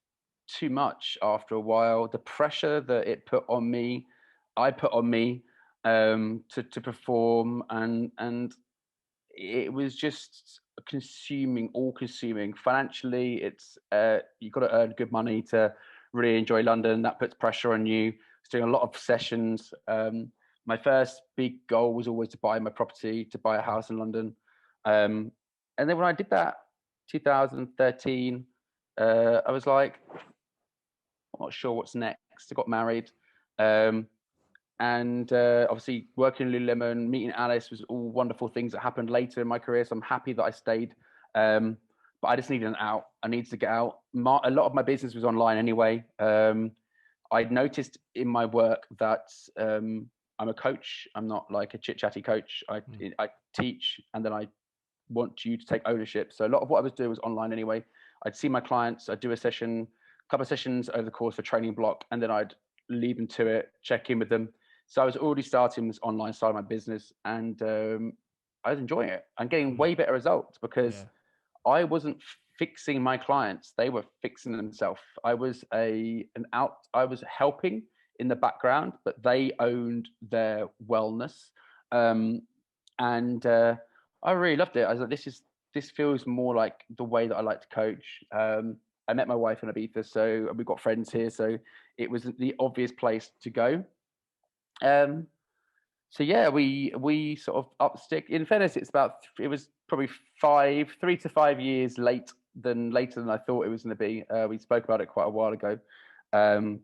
too much after a while. The pressure that it put on me, I put on me, to perform, and it was just all consuming. Financially, it's you've got to earn good money to really enjoy London. That puts pressure on you. It's doing a lot of sessions. My first big goal was always to buy my property, to buy a house in London. And then when I did that, 2013, I was like, I'm not sure what's next. I got married. And obviously working in Lululemon, meeting Alice was all wonderful things that happened later in my career. So I'm happy that I stayed. But I just needed an out. I needed to get out. A lot of my business was online anyway. I'd noticed in my work that I'm a coach. I'm not like a chit-chatty coach. I teach, and then I want you to take ownership. So a lot of what I was doing was online anyway. I'd see my clients, I'd do a couple of sessions over the course of a training block, and then I'd leave them to it, check in with them. So I was already starting this online side of my business, and I was enjoying it and getting way better results because I wasn't fixing my clients; they were fixing themselves. I was I was helping in the background, but they owned their wellness, and I really loved it. I was like, this feels more like the way that I like to coach. I met my wife in Ibiza, so we've got friends here, so it was the obvious place to go. So yeah, we sort of upstick. In fairness, it was probably 3 to 5 years later than I thought it was going to be. We spoke about it quite a while ago, and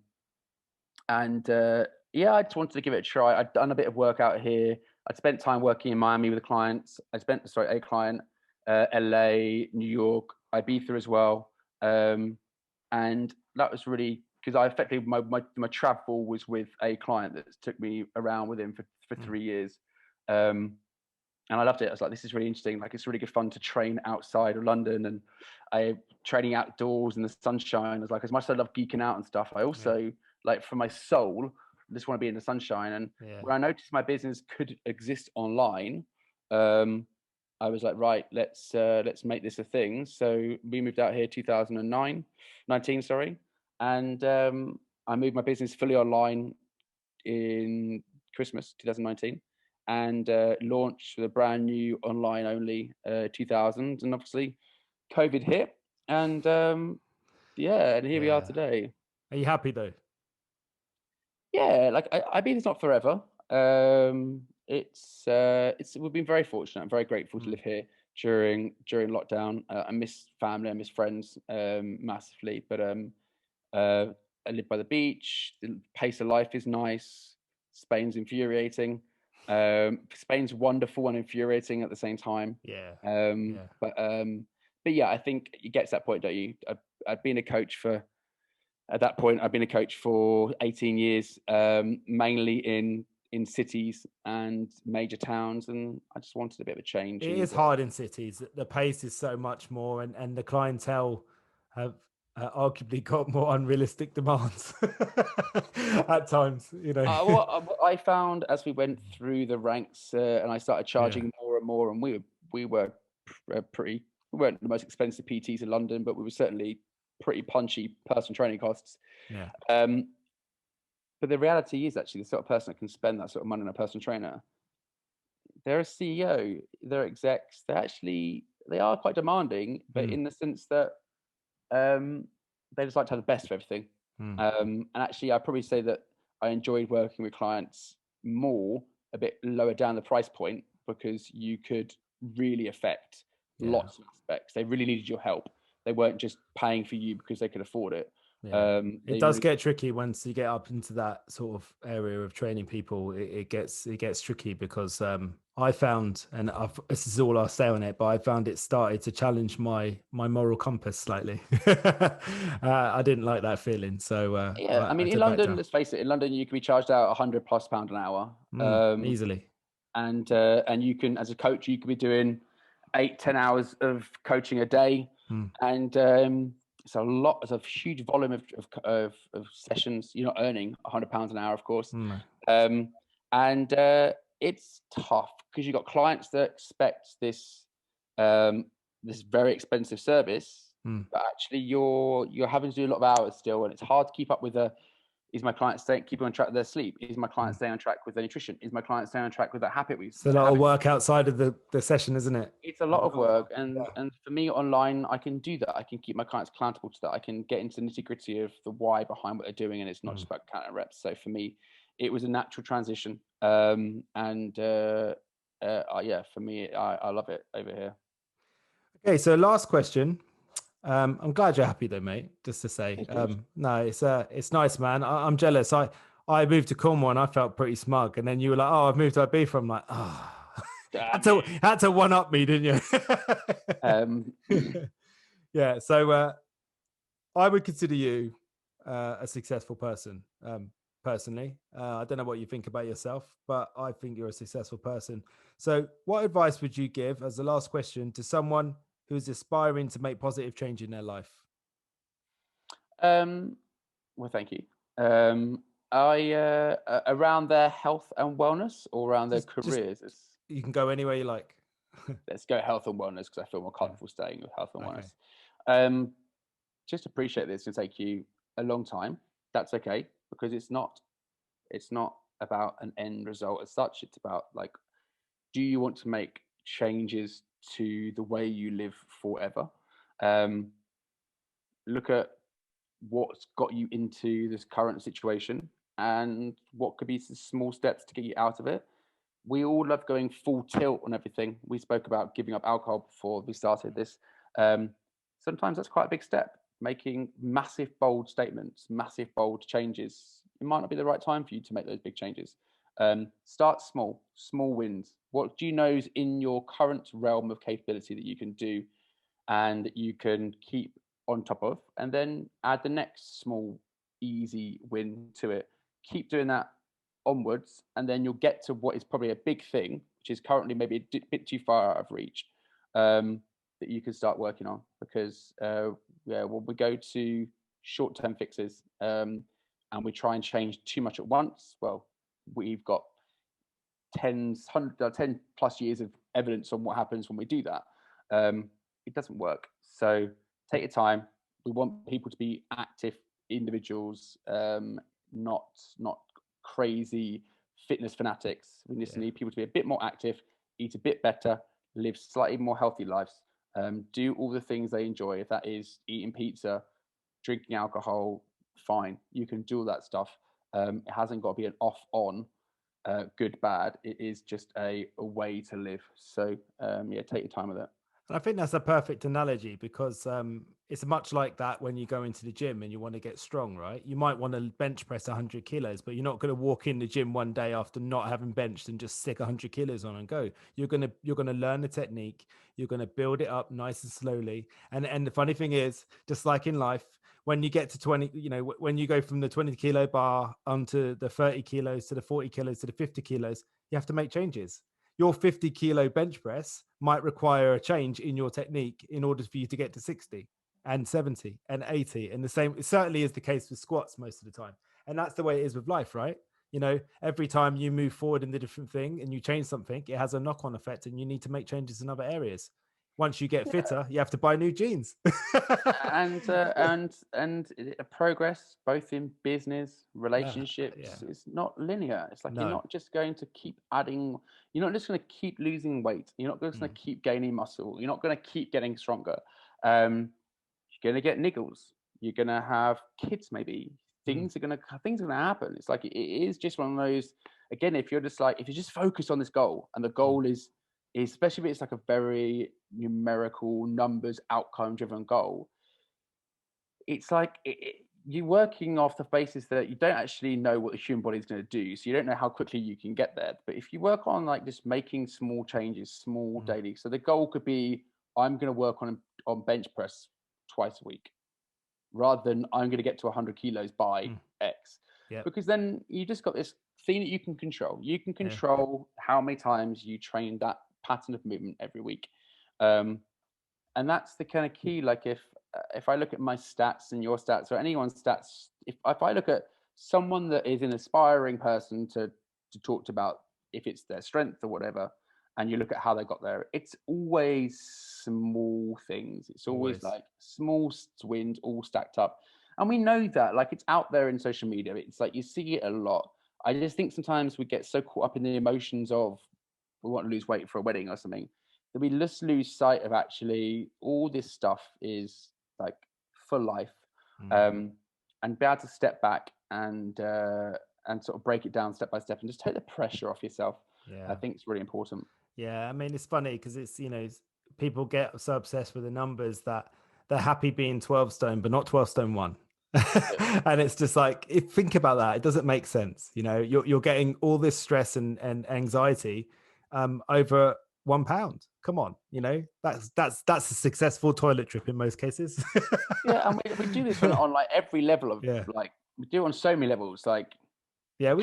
yeah, I just wanted to give it a try. I'd done a bit of work out here. I'd spent time working in Miami with clients. A client, LA, New York, Ibiza as well, and that was really because I effectively my travel was with a client that took me around with him for 3 years, and I loved it. I was like, this is really interesting. Like, it's really good fun to train outside of London, and training outdoors in the sunshine. I was like, as much as I love geeking out and stuff, I also like, for my soul, I just want to be in the sunshine. And when I noticed my business could exist online, I was like, right, let's make this a thing. So we moved out here 2019, sorry, and I moved my business fully online in Christmas 2019, and launched with a brand new online only 2000. And obviously, COVID hit, and and here we are today. Are you happy though? Yeah, like I mean, it's not forever. We've been very fortunate. I'm very grateful to live here during lockdown. I miss family, I miss friends massively, but I live by the beach. The pace of life is nice. Spain's infuriating. Spain's wonderful and infuriating at the same time. But yeah, I think it gets to that point, don't you? I've been a coach for. At that point, I've been a coach for 18 years, mainly in cities and major towns, and I just wanted a bit of a change. It is hard in cities. The pace is so much more, and the clientele have arguably got more unrealistic demands at times. You know, what I found as we went through the ranks, and I started charging more and more, and we were pretty. We weren't the most expensive PTs in London, but we were certainly pretty punchy personal training costs. But the reality is actually the sort of person that can spend that sort of money on a personal trainer, they're a CEO, they're execs, they are quite demanding, but in the sense that they just like to have the best of everything. And actually, I'd probably say that I enjoyed working with clients more a bit lower down the price point, because you could really affect lots of aspects. They really needed your help. They weren't just paying for you because they could afford it. It does get tricky once you get up into that sort of area of training people. It gets tricky, because I found, and this is all I'll say on it, but I found it started to challenge my moral compass slightly. I didn't like that feeling. So I mean, in London, let's face it, in London you can be charged out £100+ an hour, easily. And you can, as a coach, you could be doing 8-10 hours of coaching a day, and it's a lot. It's a huge volume of sessions. You're not earning £100 an hour, of course, and it's tough because you've got clients that expect this this very expensive service, but actually you're having to do a lot of hours still, and it's hard to keep up with is my client keeping on track with their sleep? Is my client staying on track with their nutrition? Is my client staying on track with that habit? It's a lot of work outside of the session, isn't it? It's a lot of work. And for me online, I can do that. I can keep my clients accountable to that. I can get into the nitty gritty of the why behind what they're doing. And it's not just about counting reps. So for me, it was a natural transition. For me, I love it over here. Okay. So last question. I'm glad you're happy though, mate. Just to say, no, it's nice, man. I'm jealous. I moved to Cornwall and I felt pretty smug, and then you were like, "Oh, I've moved to Ibiza." I'm like, "Oh, had to one up me, didn't you?" Yeah. So I would consider you a successful person. Personally, I don't know what you think about yourself, but I think you're a successful person. So, what advice would you give, as the last question, to someone who's aspiring to make positive change in their life? Well, thank you. Around their health and wellness, or around their careers? You can go anywhere you like. Let's go health and wellness, because I feel more comfortable staying with health and wellness. Just appreciate this. It's going to take you a long time. That's okay, because it's not about an end result as such. It's about, like, do you want to make changes to the way you live forever? Look at what's got you into this current situation, and what could be some small steps to get you out of it. We all love going full tilt on everything. We spoke about giving up alcohol before we started this. Sometimes that's quite a big step. Making massive, bold statements, massive, bold changes. It might not be the right time for you to make those big changes. Start small wins. What do you know is in your current realm of capability that you can do and you can keep on top of, and then add the next small, easy win to it. Keep doing that onwards, and then you'll get to what is probably a big thing, which is currently maybe a bit too far out of reach, that you can start working on. Because when we go to short-term fixes, and we try and change too much at once, well, we've got 10 plus years of evidence on what happens when we do that. It doesn't work. So take your time. We want people to be active individuals, not crazy fitness fanatics. We just need people to be a bit more active, eat a bit better, live slightly more healthy lives, do all the things they enjoy. If that is eating pizza, drinking alcohol, fine. You can do all that stuff. It hasn't got to be an off-on, good, bad. It is just a way to live. So take your time with it. I think that's a perfect analogy, because it's much like that when you go into the gym and you want to get strong, right? You might want to bench press 100 kilos, but you're not going to walk in the gym one day after not having benched and just stick 100 kilos on and go. You're going to learn the technique. You're going to build it up nice and slowly. And the funny thing is, just like in life, when you get to 20, when you go from the 20 kilo bar onto the 30 kilos to the 40 kilos to the 50 kilos, you have to make changes. Your 50 kilo bench press might require a change in your technique in order for you to get to 60 and 70 and 80. And the same, it certainly is the case with squats most of the time. And that's the way it is with life, right? Every time you move forward in the different thing and you change something, it has a knock-on effect, and you need to make changes in other areas. Once you get fitter, you have to buy new jeans. and progress both in business relationships is not linear. It's like you're not just going to keep adding, you're not just going to keep losing weight, you're not just going to keep gaining muscle, you're not going to keep getting stronger. You're going to get niggles, you're going to have kids, maybe things are going to happen. It's like it is just one of those, again, if you're just focused on this goal, and the goal is especially if it's like a very numerical, numbers, outcome driven goal, it's like you're working off the basis that you don't actually know what the human body is going to do, so you don't know how quickly you can get there. But if you work on like just making small changes, small daily, so the goal could be, I'm going to work on bench press twice a week, rather than I'm going to get to 100 kilos by X. Because then you just got this thing that you can control. You can control how many times you train that pattern of movement every week. And that's the kind of key. Like if I look at my stats and your stats or anyone's stats, if I look at someone that is an aspiring person to talk about, if it's their strength or whatever, and you look at how they got there, it's always small things. It's always like small wins all stacked up. And we know that, like, it's out there in social media. It's like you see it a lot. I just think sometimes we get so caught up in the emotions of we want to lose weight for a wedding or something, that we just lose sight of actually all this stuff is like for life. And be able to step back and sort of break it down step by step and just take the pressure off yourself. I think it's really important. Yeah, I mean, it's funny because it's, people get so obsessed with the numbers that they're happy being 12 stone, but not 12 stone 1. And it's just like, think about that. It doesn't make sense. You're getting all this stress and anxiety over 1 pound. Come on, that's a successful toilet trip in most cases. And we do this on like every level of like, we do it on so many levels. Like, I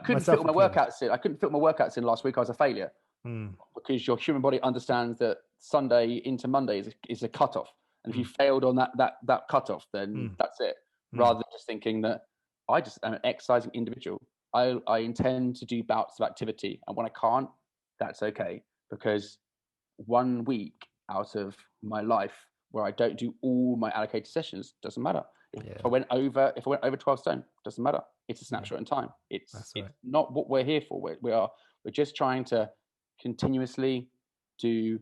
couldn't fit my workouts in. I couldn't fit my workouts in last week. I was a failure because your human body understands that Sunday into Monday is a cutoff, and if you failed on that cutoff, then that's it. Rather than just thinking that I just am an exercising individual. I intend to do bouts of activity, and when I can't, that's okay, because 1 week out of my life where I don't do all my allocated sessions doesn't matter. If I went over 12 stone, doesn't matter. It's a snapshot in time. It's not what we're here for. We're just trying to continuously do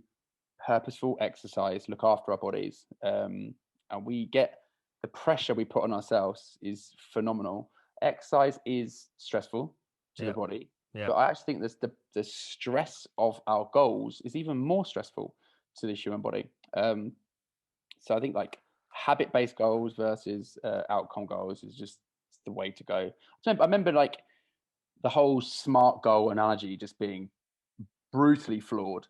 purposeful exercise, look after our bodies, and we get the pressure we put on ourselves is phenomenal. Exercise is stressful to the body, but I actually think the stress of our goals is even more stressful to the human body. So I think like habit-based goals versus outcome goals is just the way to go. I remember like the whole SMART goal analogy just being brutally flawed.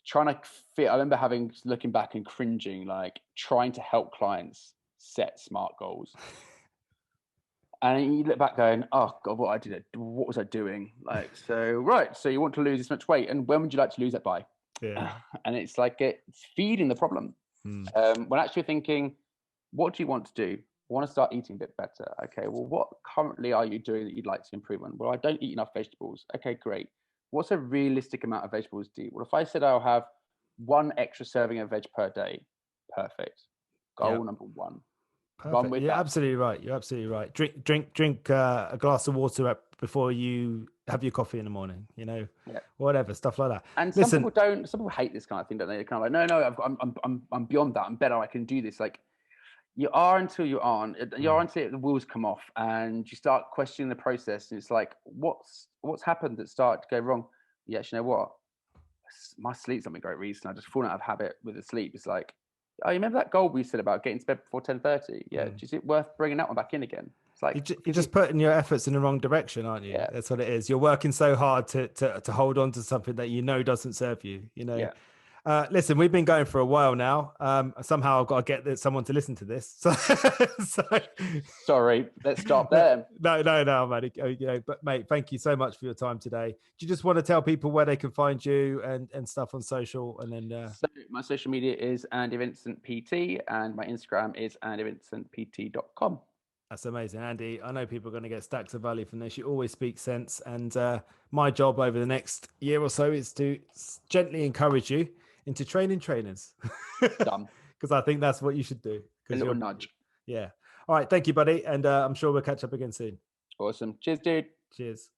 Trying to fit, I remember looking back and cringing, like trying to help clients set SMART goals. And you look back going, oh God, what was I doing? Like, so you want to lose this much weight, and when would you like to lose it by? And it's like, it's feeding the problem. When actually thinking, what do you want to do? I want to start eating a bit better. Okay, well, what currently are you doing that you'd like to improve on? Well, I don't eat enough vegetables. Okay, great. What's a realistic amount of vegetables to eat? Well, if I said I'll have 1 extra serving of veg per day, perfect. Goal number 1. Perfect. You're absolutely right. You're absolutely right. Drink a glass of water before you have your coffee in the morning. Whatever, stuff like that. And some people hate this kind of thing, don't they? They're kind of like, no, I'm beyond that. I'm better. I can do this. Like, you are until you aren't. You are until the wheels come off and you start questioning the process. And it's like, what's happened that started to go wrong? You actually know what? My sleep's not been great recently. I just fallen out of habit with the sleep. It's like, oh, you remember that goal we said about getting to bed before 10:30? Yeah, is it worth bringing that one back in again? It's like you're just putting your efforts in the wrong direction, aren't you? That's what it is. You're working so hard to hold on to something that doesn't serve you. Listen, we've been going for a while now. Somehow I've got to get someone to listen to this. So sorry, let's stop there. No, mate. But mate, thank you so much for your time today. Do you just want to tell people where they can find you and stuff on social? And then so my social media is Andy Vincent PT, and my Instagram is andyvincentpt.com. That's amazing, Andy. I know people are going to get stacks of value from this. You always speak sense, and my job over the next year or so is to gently encourage you into training trainers. Done. Because I think that's what you should do. A little nudge. Yeah. All right. Thank you, buddy. And I'm sure we'll catch up again soon. Awesome. Cheers, dude. Cheers.